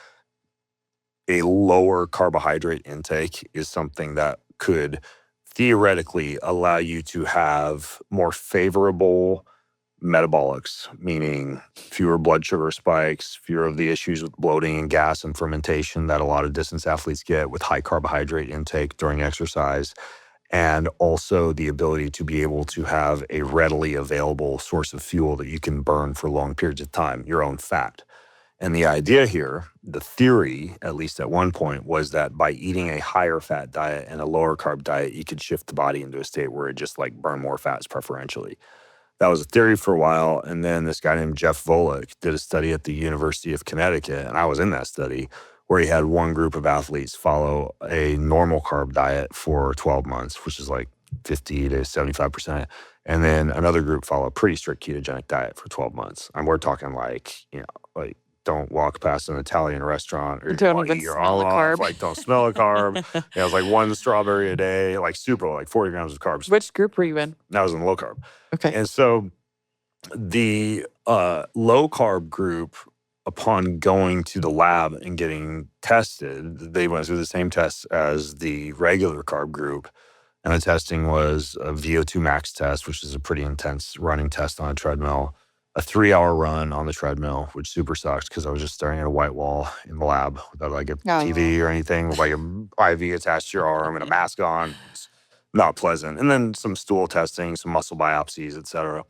a lower carbohydrate intake is something that could theoretically allow you to have more favorable metabolics, meaning fewer blood sugar spikes, fewer of the issues with bloating and gas and fermentation that a lot of distance athletes get with high carbohydrate intake during exercise, and also the ability to be able to have a readily available source of fuel that you can burn for long periods of time, your own fat. And the idea here, the theory, at least at one point, was that by eating a higher fat diet and a lower carb diet, you could shift the body into a state where it just like burn more fats preferentially. That was a theory for a while. And then this guy named Jeff Volek did a study at the University of Connecticut, and I was in that study, where he had one group of athletes follow a normal carb diet for 12 months, which is like 50 to 75%. And then another group follow a pretty strict ketogenic diet for 12 months. And we're talking like, don't walk past an Italian restaurant or Don't even eat your smell arm a carb. off, like don't smell a carb. It was like one strawberry a day, like super, like 40 grams of carbs. Which group were you in? That was in low carb. Okay. And so the low carb group, upon going to the lab and getting tested, they went through the same tests as the regular carb group. And the testing was a VO2 max test, which is a pretty intense running test on a treadmill, a 3-hour run on the treadmill, which super sucked because I was just staring at a white wall in the lab without like a TV or anything, with like an IV attached to your arm and a mask on. It's not pleasant. And then some stool testing, some muscle biopsies, et cetera.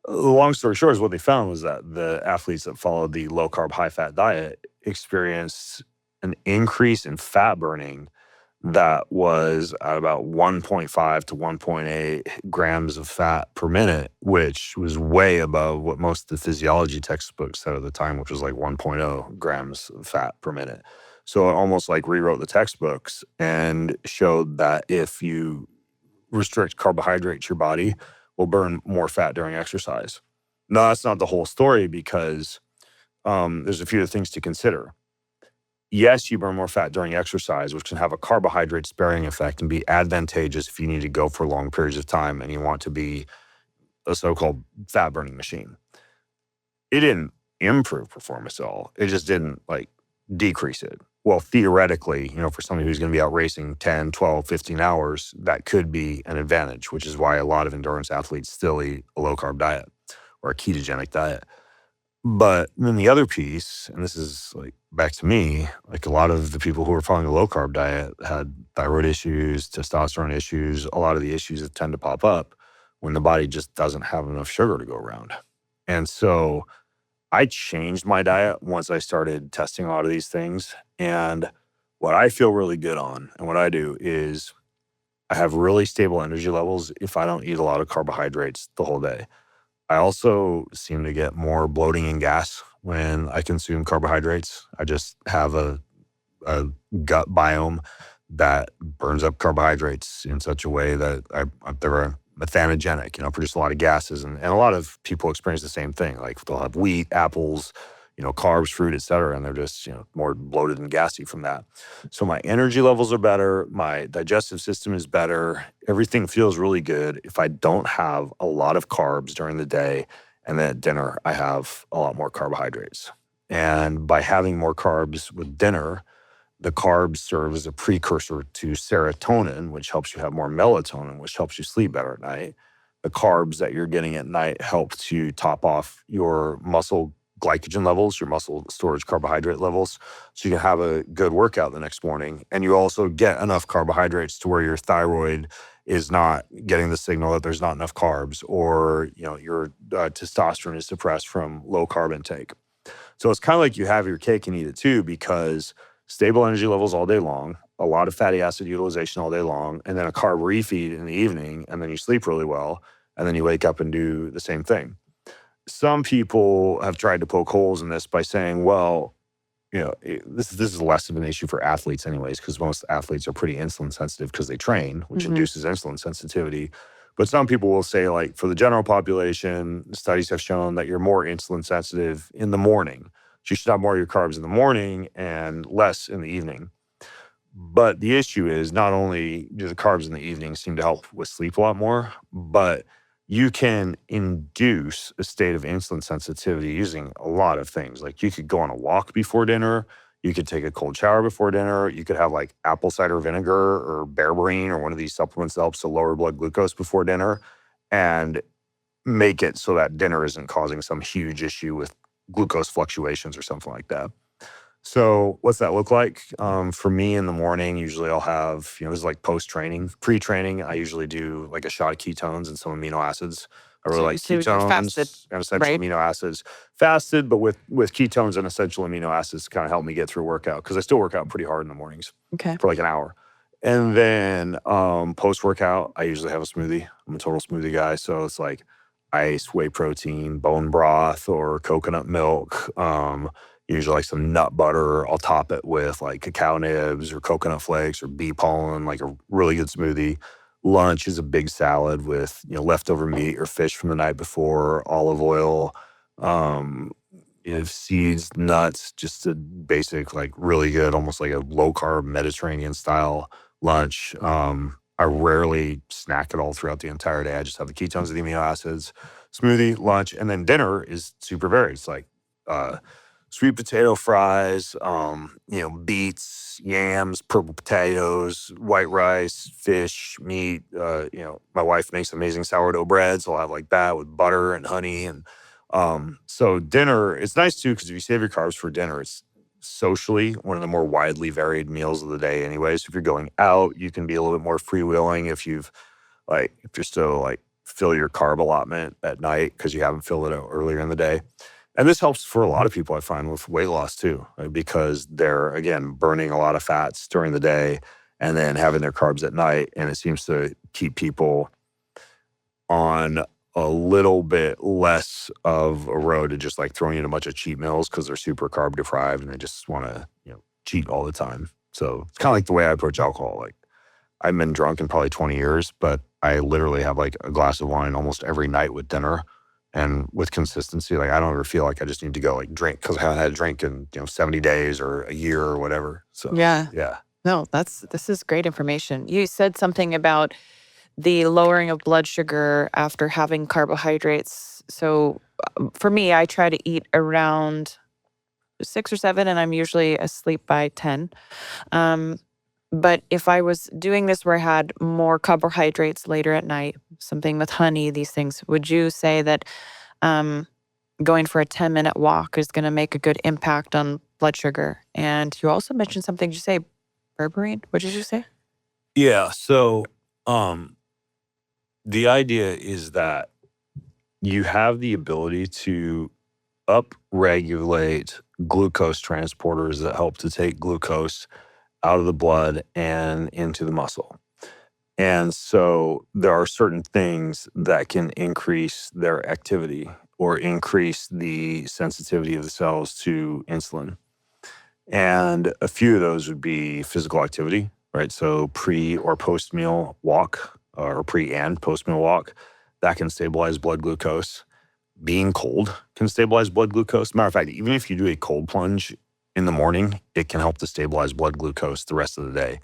The long story short is what they found was that the athletes that followed the low carb, high fat diet experienced an increase in fat burning that was at about 1.5 to 1.8 grams of fat per minute, which was way above what most of the physiology textbooks said at the time, which was like 1.0 grams of fat per minute. So it almost like rewrote the textbooks and showed that if you restrict carbohydrates, your body will burn more fat during exercise. No, that's not the whole story, because there's a few things to consider. Yes, you burn more fat during exercise, which can have a carbohydrate sparing effect and be advantageous if you need to go for long periods of time and you want to be a so-called fat burning machine. It didn't improve performance at all. It just didn't like decrease it. Well, theoretically, for somebody who's going to be out racing 10, 12, 15 hours, that could be an advantage, which is why a lot of endurance athletes still eat a low-carb diet or a ketogenic diet. But then the other piece, and this is like back to me, like a lot of the people who were following a low-carb diet had thyroid issues, testosterone issues, a lot of the issues that tend to pop up when the body just doesn't have enough sugar to go around. And so I changed my diet once I started testing a lot of these things. And what I feel really good on and what I do is I have really stable energy levels if I don't eat a lot of carbohydrates the whole day. I also seem to get more bloating and gas when I consume carbohydrates. I just have a gut biome that burns up carbohydrates in such a way that they're methanogenic, produce a lot of gases. And a lot of people experience the same thing. Like they'll have wheat, apples, carbs, fruit, et cetera, and they're just, more bloated and gassy from that. So my energy levels are better. My digestive system is better. Everything feels really good if I don't have a lot of carbs during the day. And then at dinner, I have a lot more carbohydrates. And by having more carbs with dinner, the carbs serve as a precursor to serotonin, which helps you have more melatonin, which helps you sleep better at night. The carbs that you're getting at night help to top off your muscle glycogen levels, your muscle storage carbohydrate levels, so you can have a good workout the next morning. And you also get enough carbohydrates to where your thyroid is not getting the signal that there's not enough carbs, or your testosterone is suppressed from low carb intake. So it's kind of like you have your cake and eat it too, because stable energy levels all day long, a lot of fatty acid utilization all day long, and then a carb refeed in the evening, and then you sleep really well, and then you wake up and do the same thing. Some people have tried to poke holes in this by saying, well, this is less of an issue for athletes anyways, because most athletes are pretty insulin sensitive because they train, which induces insulin sensitivity. But some people will say, like, for the general population, studies have shown that you're more insulin sensitive in the morning. So you should have more of your carbs in the morning and less in the evening. But the issue is not only do the carbs in the evening seem to help with sleep a lot more, but you can induce a state of insulin sensitivity using a lot of things. Like you could go on a walk before dinner. You could take a cold shower before dinner. You could have like apple cider vinegar or berberine or one of these supplements that helps to lower blood glucose before dinner, and make it so that dinner isn't causing some huge issue with glucose fluctuations or something like that. So what's that look like? For me in the morning, usually I'll have, this is like post-training. Pre-training, I usually do like a shot of ketones and some amino acids. I really like ketones fasted, and essential amino acids. Fasted, but with ketones and essential amino acids to kind of help me get through workout, because I still work out pretty hard in the mornings for like an hour. And then post-workout, I usually have a smoothie. I'm a total smoothie guy. So it's like ice, whey protein, bone broth, or coconut milk. Usually like some nut butter. I'll top it with like cacao nibs or coconut flakes or bee pollen, like a really good smoothie. Lunch is a big salad with, leftover meat or fish from the night before, olive oil, seeds, nuts, just a basic, like really good, almost like a low carb Mediterranean style lunch. I rarely snack at all throughout the entire day. I just have the ketones and the amino acids, smoothie, lunch, and then dinner is super varied. It's like, sweet potato fries, beets, yams, purple potatoes, white rice, fish, meat. My wife makes amazing sourdough bread, so I'll have like that with butter and honey. And so dinner, it's nice too, because if you save your carbs for dinner, it's socially one of the more widely varied meals of the day anyways. If you're going out, you can be a little bit more freewheeling if you're still like fill your carb allotment at night because you haven't filled it out earlier in the day. And this helps for a lot of people, I find, with weight loss too, right? Because they're, again, burning a lot of fats during the day and then having their carbs at night. And it seems to keep people on a little bit less of a road to just like throwing in a bunch of cheat meals because they're super carb deprived and they just want to, cheat all the time. So it's kind of like the way I approach alcohol. Like, I've been drunk in probably 20 years, but I literally have like a glass of wine almost every night with dinner. And with consistency, like I don't ever feel like I just need to go like drink because I haven't had a drink in 70 days or a year or whatever. So yeah. No, this is great information. You said something about the lowering of blood sugar after having carbohydrates. So for me, I try to eat around 6 or 7, and I'm usually asleep by 10. But if I was doing this where I had more carbohydrates later at night, something with honey, these things, would you say that going for a 10-minute walk is going to make a good impact on blood sugar? And you also mentioned something, did you say berberine? What did you say? Yeah. So the idea is that you have the ability to upregulate glucose transporters that help to take glucose out of the blood and into the muscle. And so there are certain things that can increase their activity or increase the sensitivity of the cells to insulin. And a few of those would be physical activity, right? So pre or post meal walk, or pre and post meal walk, that can stabilize blood glucose. Being cold can stabilize blood glucose. Matter of fact, even if you do a cold plunge in the morning, it can help to stabilize blood glucose the rest of the day.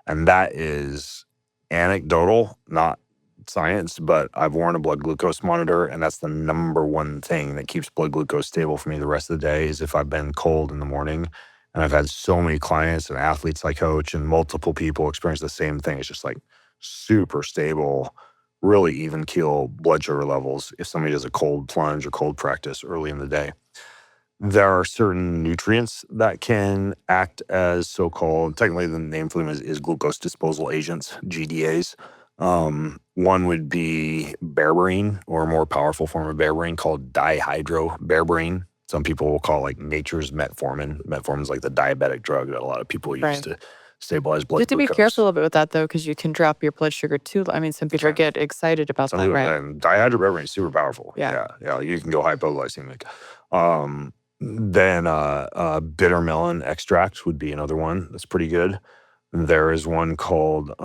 And that is anecdotal, not science, but I've worn a blood glucose monitor, and that's the number one thing that keeps blood glucose stable for me the rest of the day is if I've been cold in the morning. And I've had so many clients and athletes I coach and multiple people experience the same thing. It's just like super stable, really even keel blood sugar levels if somebody does a cold plunge or cold practice early in the day. There are certain nutrients that can act as so-called, technically the name for them is glucose disposal agents, GDAs. One would be berberine, or a more powerful form of berberine called dihydroberberine. Some people will call like nature's metformin. Metformin is like the diabetic drug that a lot of people use to stabilize blood glucose. You have to be careful a little bit with that, though, because you can drop your blood sugar too. I mean, some people get excited about that, right? And dihydroberberine is super powerful. Yeah. You can go hypoglycemic. Then bitter melon extract would be another one that's pretty good. There is one called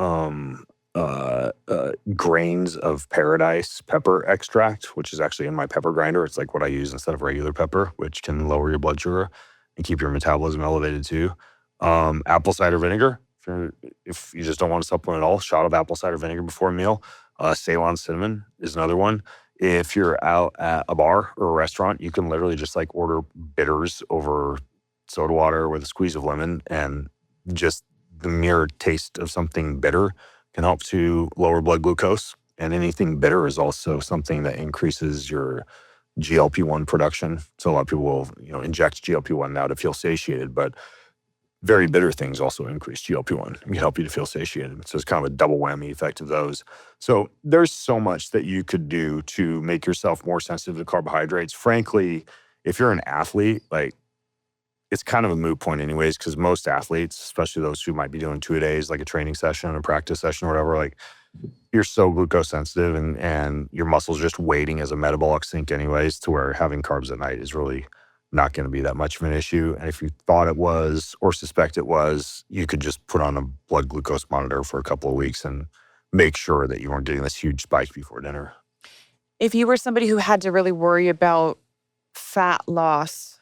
grains of paradise pepper extract, which is actually in my pepper grinder. It's like what I use instead of regular pepper, which can lower your blood sugar and keep your metabolism elevated too. Apple cider vinegar. If you just don't want to supplement at all, shot of apple cider vinegar before a meal. Ceylon cinnamon is another one. If you're out at a bar or a restaurant, you can literally just like order bitters over soda water with a squeeze of lemon, and just the mere taste of something bitter can help to lower blood glucose. And anything bitter is also something that increases your GLP-1 production. So a lot of people will, inject GLP-1 now to feel satiated, but very bitter things also increase GLP-1 and can help you to feel satiated. So it's kind of a double whammy effect of those. So there's so much that you could do to make yourself more sensitive to carbohydrates. Frankly, if you're an athlete, like, it's kind of a moot point anyways, because most athletes, especially those who might be doing 2-a-days, like a training session, a practice session or whatever, like, you're so glucose sensitive and your muscles just waiting as a metabolic sink anyways, to where having carbs at night is really not going to be that much of an issue. And if you thought it was or suspect it was, you could just put on a blood glucose monitor for a couple of weeks and make sure that you weren't getting this huge spike before dinner. If you were somebody who had to really worry about fat loss,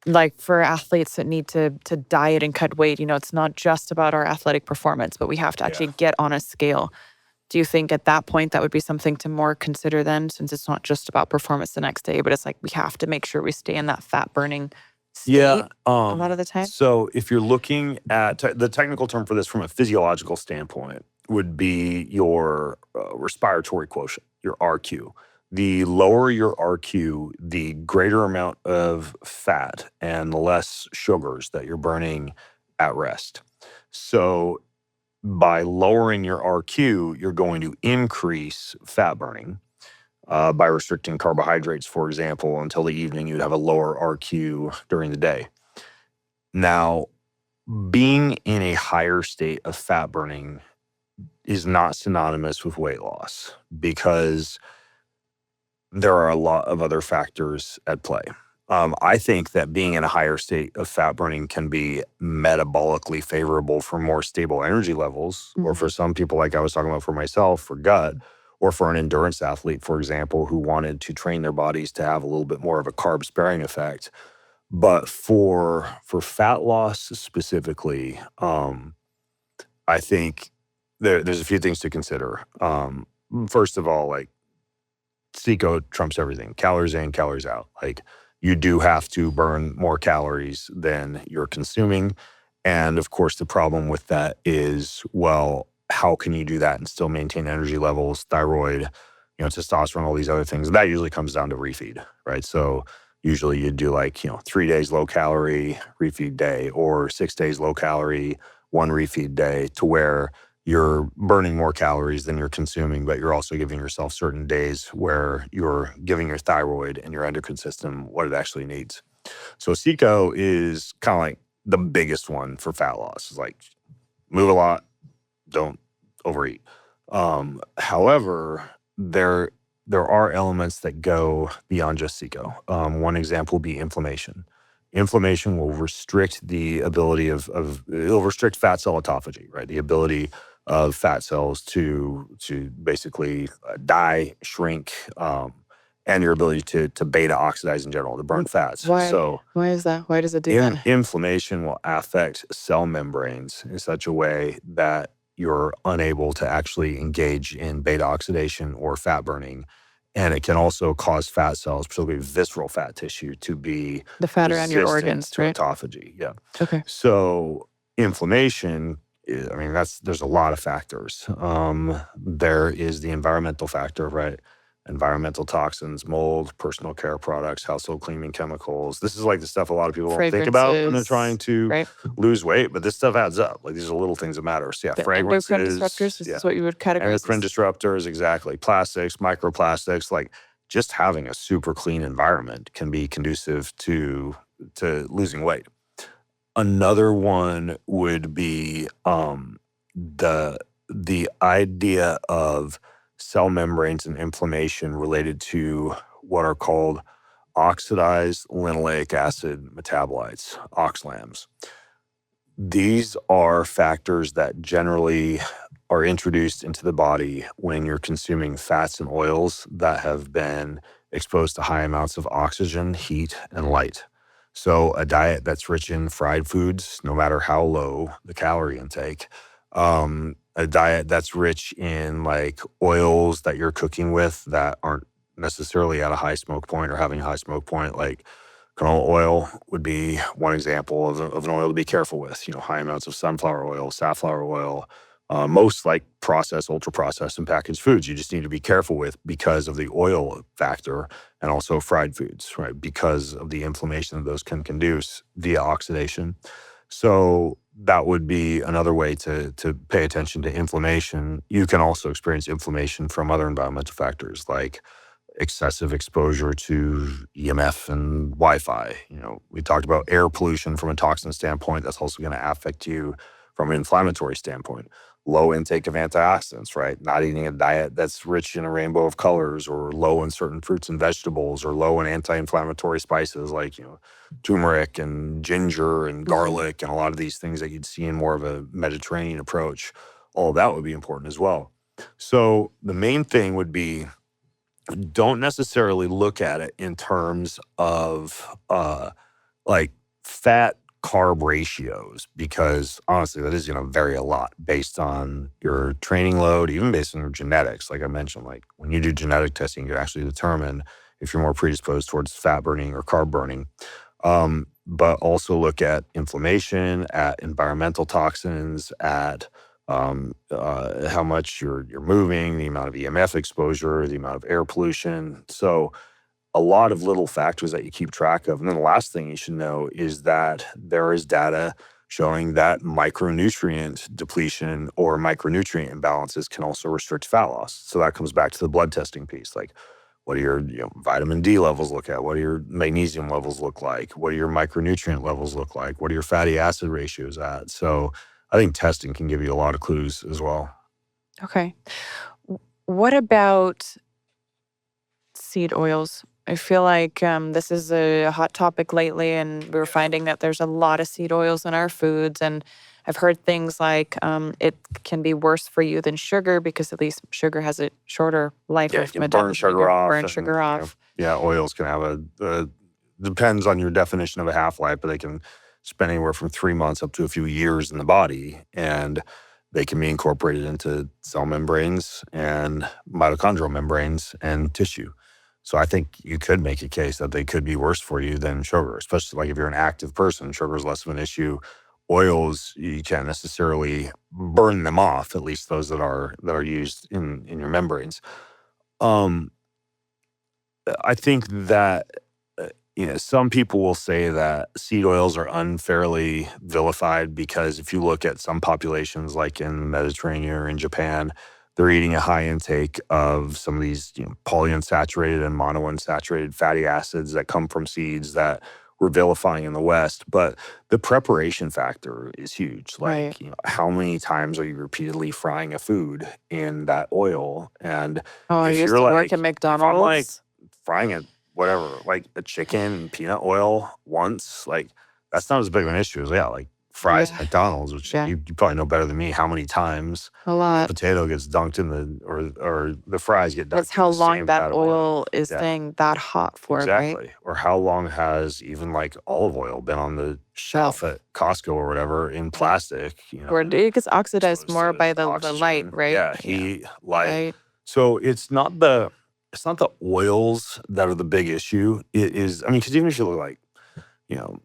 like for athletes that need to diet and cut weight, it's not just about our athletic performance, but we have to actually get on a scale. Do you think at that point that would be something to more consider then, since it's not just about performance the next day, but it's like we have to make sure we stay in that fat burning state a lot of the time? So if you're looking at the technical term for this from a physiological standpoint would be your respiratory quotient, your RQ. The lower your RQ, the greater amount of fat and the less sugars that you're burning at rest. So by lowering your RQ, you're going to increase fat burning. By restricting carbohydrates, for example, until the evening, you'd have a lower RQ during the day. Now, being in a higher state of fat burning is not synonymous with weight loss because there are a lot of other factors at play. I think that being in a higher state of fat burning can be metabolically favorable for more stable energy levels, or for some people, like I was talking about for myself, for gut, or for an endurance athlete, for example, who wanted to train their bodies to have a little bit more of a carb sparing effect. But for fat loss specifically, I think there's a few things to consider. First of all, like, CECO trumps everything. Calories in, calories out. Like, you do have to burn more calories than you're consuming. And of course, the problem with that is, well, how can you do that and still maintain energy levels, thyroid, testosterone, all these other things? That usually comes down to refeed, right? So usually you do 3 days low calorie refeed day, or 6 days low calorie, 1 refeed day, to where you're burning more calories than you're consuming, but you're also giving yourself certain days where you're giving your thyroid and your endocrine system what it actually needs. So CECO is kind of like the biggest one for fat loss. It's like, move a lot, don't overeat. However, there are elements that go beyond just CECO. One example would be inflammation. Inflammation will restrict the ability it'll restrict fat cell autophagy, right? The ability of fat cells to basically die, shrink, and your ability to beta oxidize in general, to burn fats. Why? So Why is that? Why does it do that? Inflammation will affect cell membranes in such a way that you're unable to actually engage in beta oxidation or fat burning. And it can also cause fat cells, particularly visceral fat tissue, to be the fat around your resistant organs, to right? autophagy. Yeah. Okay. So inflammation, there's a lot of factors. There is the environmental factor, right? Environmental toxins, mold, personal care products, household cleaning chemicals. This is like the stuff a lot of people don't think about when they're trying to lose weight, but this stuff adds up. Like, these are little things that matter. So yeah, the fragrances. Endocrine disruptors, this is what you would categorize. Endocrine disruptors, exactly. Plastics, microplastics. Like, just having a super clean environment can be conducive to losing weight. Another one would be the idea of cell membranes and inflammation related to what are called oxidized linoleic acid metabolites, OXLAMs. These are factors that generally are introduced into the body when you're consuming fats and oils that have been exposed to high amounts of oxygen, heat, and light. So a diet that's rich in fried foods, no matter how low the calorie intake, a diet that's rich in like oils that you're cooking with that aren't necessarily at a high smoke point or having a high smoke point, like canola oil would be one example of an oil to be careful with. High amounts of sunflower oil, safflower oil, most like processed, ultra processed and packaged foods you just need to be careful with because of the oil factor, and also fried foods, right? Because of the inflammation that those can conduce via oxidation. So that would be another way to pay attention to inflammation. You can also experience inflammation from other environmental factors like excessive exposure to EMF and Wi-Fi. We talked about air pollution from a toxin standpoint. That's also going to affect you from an inflammatory standpoint. Low intake of antioxidants, right? Not eating a diet that's rich in a rainbow of colors, or low in certain fruits and vegetables, or low in anti-inflammatory spices like, turmeric and ginger and garlic and a lot of these things that you'd see in more of a Mediterranean approach. All of that would be important as well. So the main thing would be, don't necessarily look at it in terms of like fat carb ratios, because honestly, that is going to vary a lot based on your training load, even based on your genetics. Like I mentioned, like when you do genetic testing, you actually determine if you're more predisposed towards fat burning or carb burning. But also look at inflammation, at environmental toxins, at how much you're moving, the amount of EMF exposure, the amount of air pollution. So a lot of little factors that you keep track of. And then the last thing you should know is that there is data showing that micronutrient depletion or micronutrient imbalances can also restrict fat loss. So that comes back to the blood testing piece. Like, What do your vitamin D levels look at? What do your magnesium levels look like? What do your micronutrient levels look like? What are your fatty acid ratios at? So I think testing can give you a lot of clues as well. Okay. What about seed oils? I feel like this is a hot topic lately, and we're finding that there's a lot of seed oils in our foods. And I've heard things like it can be worse for you than sugar because at least sugar has a shorter life Yeah, of you can metabolism. burn sugar off. Burn sugar off. Yeah, oils can have depends on your definition of a half-life, but they can spend anywhere from 3 months up to a few years in the body. And they can be incorporated into cell membranes and mitochondrial membranes and tissue. So I think you could make a case that they could be worse for you than sugar, especially like if you're an active person. Sugar is less of an issue. Oils, you can't necessarily burn them off, at least those that are used in your membranes. I think that some people will say that seed oils are unfairly vilified because if you look at some populations like in the Mediterranean or in Japan, they're eating a high intake of some of these polyunsaturated and monounsaturated fatty acids that come from seeds that we're vilifying in the West. But the preparation factor is huge. Like, Right. how many times are you repeatedly frying a food in that oil? And Oh, I if used you're to work like, at if McDonald's. I'm like frying it, whatever, like a chicken in peanut oil once, like that's not as big of an issue as like fries at McDonald's, which you probably know better than me how many times a lot. the potato gets dunked in or the fries get dunked. That's how in the long same that vat of oil is staying that hot for, exactly. right? Or how long has even like olive oil been on the shelf at Costco or whatever in plastic? Where it gets oxidized exposed more to by the light, oxygen. right? Yeah, heat, light. Right. So it's not the oils that are the big issue. It is, I mean, because even if you look like,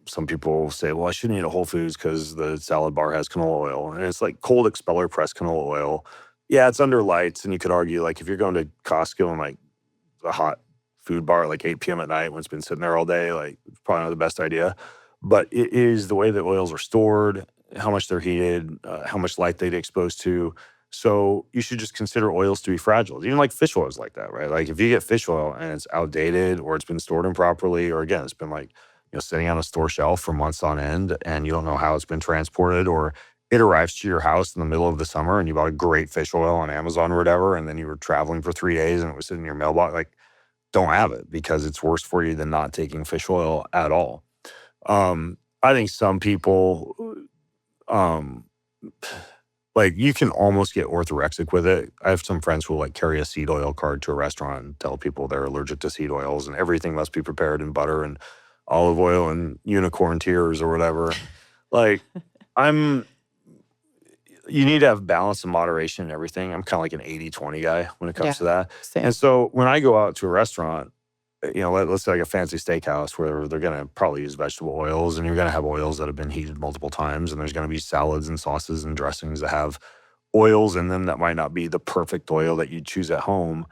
some people say, well, I shouldn't eat a Whole Foods because the salad bar has canola oil. And it's like cold expeller pressed canola oil. Yeah, it's under lights. And you could argue, like, if you're going to Costco and like a hot food bar at like 8 p.m. at night when it's been sitting there all day, like, it's probably not the best idea. But it is the way that oils are stored, how much they're heated, how much light they'd exposed to. So you should just consider oils to be fragile. Even like fish oil is like that, right? Like if you get fish oil and it's outdated or it's been stored improperly, or again, it's been like, sitting on a store shelf for months on end and you don't know how it's been transported, or it arrives to your house in the middle of the summer and you bought a great fish oil on Amazon or whatever, and then you were traveling for 3 days and it was sitting in your mailbox, like, don't have it because it's worse for you than not taking fish oil at all. I think some people, like you can almost get orthorexic with it. I have some friends who will like carry a seed oil card to a restaurant and tell people they're allergic to seed oils and everything must be prepared in butter and olive oil and unicorn tears or whatever. Like you need to have balance and moderation in everything. I'm kind of like an 80-20 guy when it comes to that. Same. And so when I go out to a restaurant, let's say like a fancy steakhouse where they're going to probably use vegetable oils and you're going to have oils that have been heated multiple times, and there's going to be salads and sauces and dressings that have oils in them that might not be the perfect oil that you choose at home.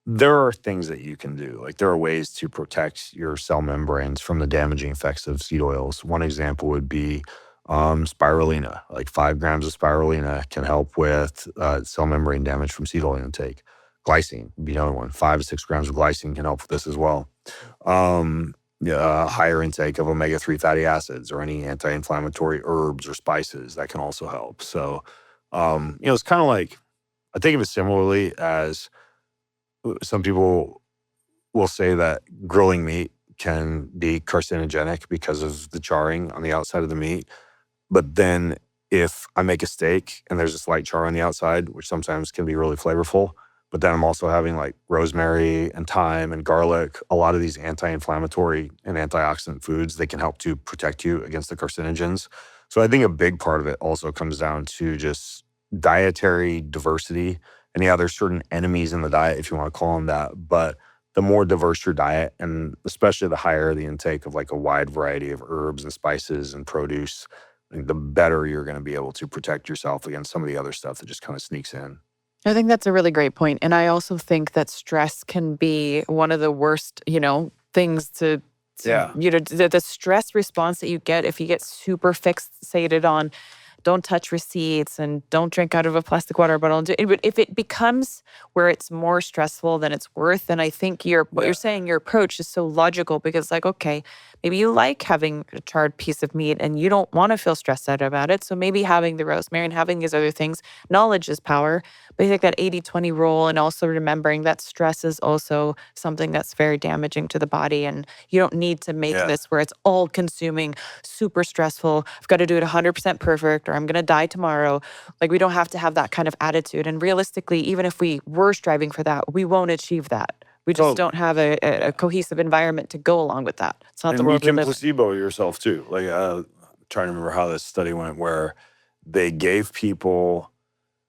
There are things that you can do. Like there are ways to protect your cell membranes from the damaging effects of seed oils. One example would be spirulina. Like 5 grams of spirulina can help with cell membrane damage from seed oil intake. Glycine would be another one. 5 to 6 grams of glycine can help with this as well. Higher intake of omega-3 fatty acids or any anti-inflammatory herbs or spices that can also help. So, it's kind of like, I think of it similarly as some people will say that grilling meat can be carcinogenic because of the charring on the outside of the meat. But then if I make a steak and there's a slight char on the outside, which sometimes can be really flavorful, but then I'm also having like rosemary and thyme and garlic, a lot of these anti-inflammatory and antioxidant foods, they can help to protect you against the carcinogens. So I think a big part of it also comes down to just dietary diversity. And yeah, there's certain enemies in the diet, if you want to call them that. But the more diverse your diet, and especially the higher the intake of like a wide variety of herbs and spices and produce, I think the better you're going to be able to protect yourself against some of the other stuff that just kind of sneaks in. I think that's a really great point. And I also think that stress can be one of the worst, things to the stress response that you get if you get super fixated on don't touch receipts and don't drink out of a plastic water bottle. But if it becomes where it's more stressful than it's worth, then I think what you're saying, your approach is so logical, because like, okay, maybe you like having a charred piece of meat and you don't want to feel stressed out about it. So maybe having the rosemary and having these other things, knowledge is power. But I think that 80-20 rule, and also remembering that stress is also something that's very damaging to the body. And you don't need to make this where it's all consuming, super stressful. I've got to do it 100% perfect, or I'm going to die tomorrow. Like, we don't have to have that kind of attitude. And realistically, even if we were striving for that, we won't achieve that. We just don't have a cohesive environment to go along with that. It's not the world we live in. You can placebo yourself too. Like, I'm trying to remember how this study went, where they gave people,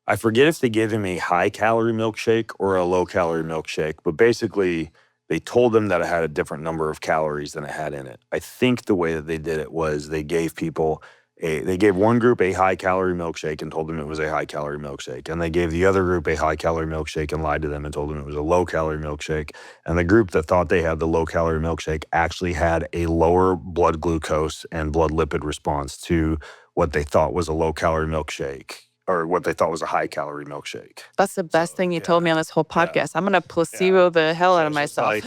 I forget if they gave them a high-calorie milkshake or a low-calorie milkshake, but basically they told them that it had a different number of calories than it had in it. I think the way that they did it was they gave people they gave one group a high-calorie milkshake and told them it was a high-calorie milkshake. And they gave the other group a high-calorie milkshake and lied to them and told them it was a low-calorie milkshake. And the group that thought they had the low-calorie milkshake actually had a lower blood glucose and blood lipid response to what they thought was a low-calorie milkshake, or what they thought was a high-calorie milkshake. That's the best thing you told me on this whole podcast. I'm going to placebo the hell out of myself. Like,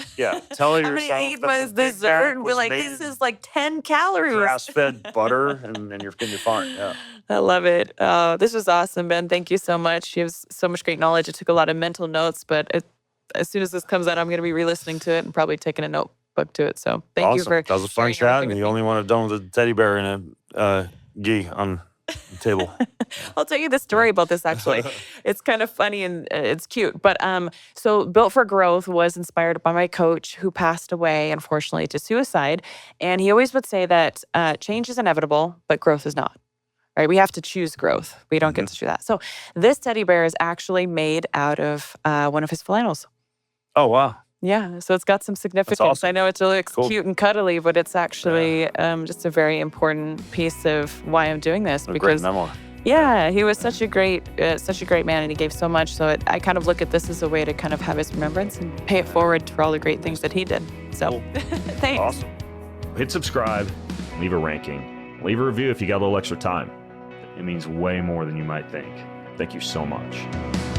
tell yourself. I'm going to eat my dessert and be like, this is like 10 calories. Grass-fed butter, and you're fine. Yeah. I love it. This was awesome, Ben. Thank you so much. You have so much great knowledge. I took a lot of mental notes, but as soon as this comes out, I'm going to be re-listening to it and probably taking a notebook to it. So thank you for That was a fun chat, and the only one I've done with a teddy bear in a gi on the table. I'll tell you the story about this, actually. It's kind of funny and it's cute. But so Built for Growth was inspired by my coach, who passed away, unfortunately, to suicide. And he always would say that change is inevitable, but growth is not. Right? We have to choose growth. We don't get to do that. So this teddy bear is actually made out of one of his flannels. Oh, wow. Yeah, so it's got some significance. Awesome. I know it's really cute and cuddly, but it's actually just a very important piece of why I'm doing this. A great memoir. Yeah, he was such a great man, and he gave so much. So I kind of look at this as a way to kind of have his remembrance and pay it forward for all the great things that he did. So, cool. Thanks. Awesome. Hit subscribe, leave a ranking, leave a review if you got a little extra time. It means way more than you might think. Thank you so much.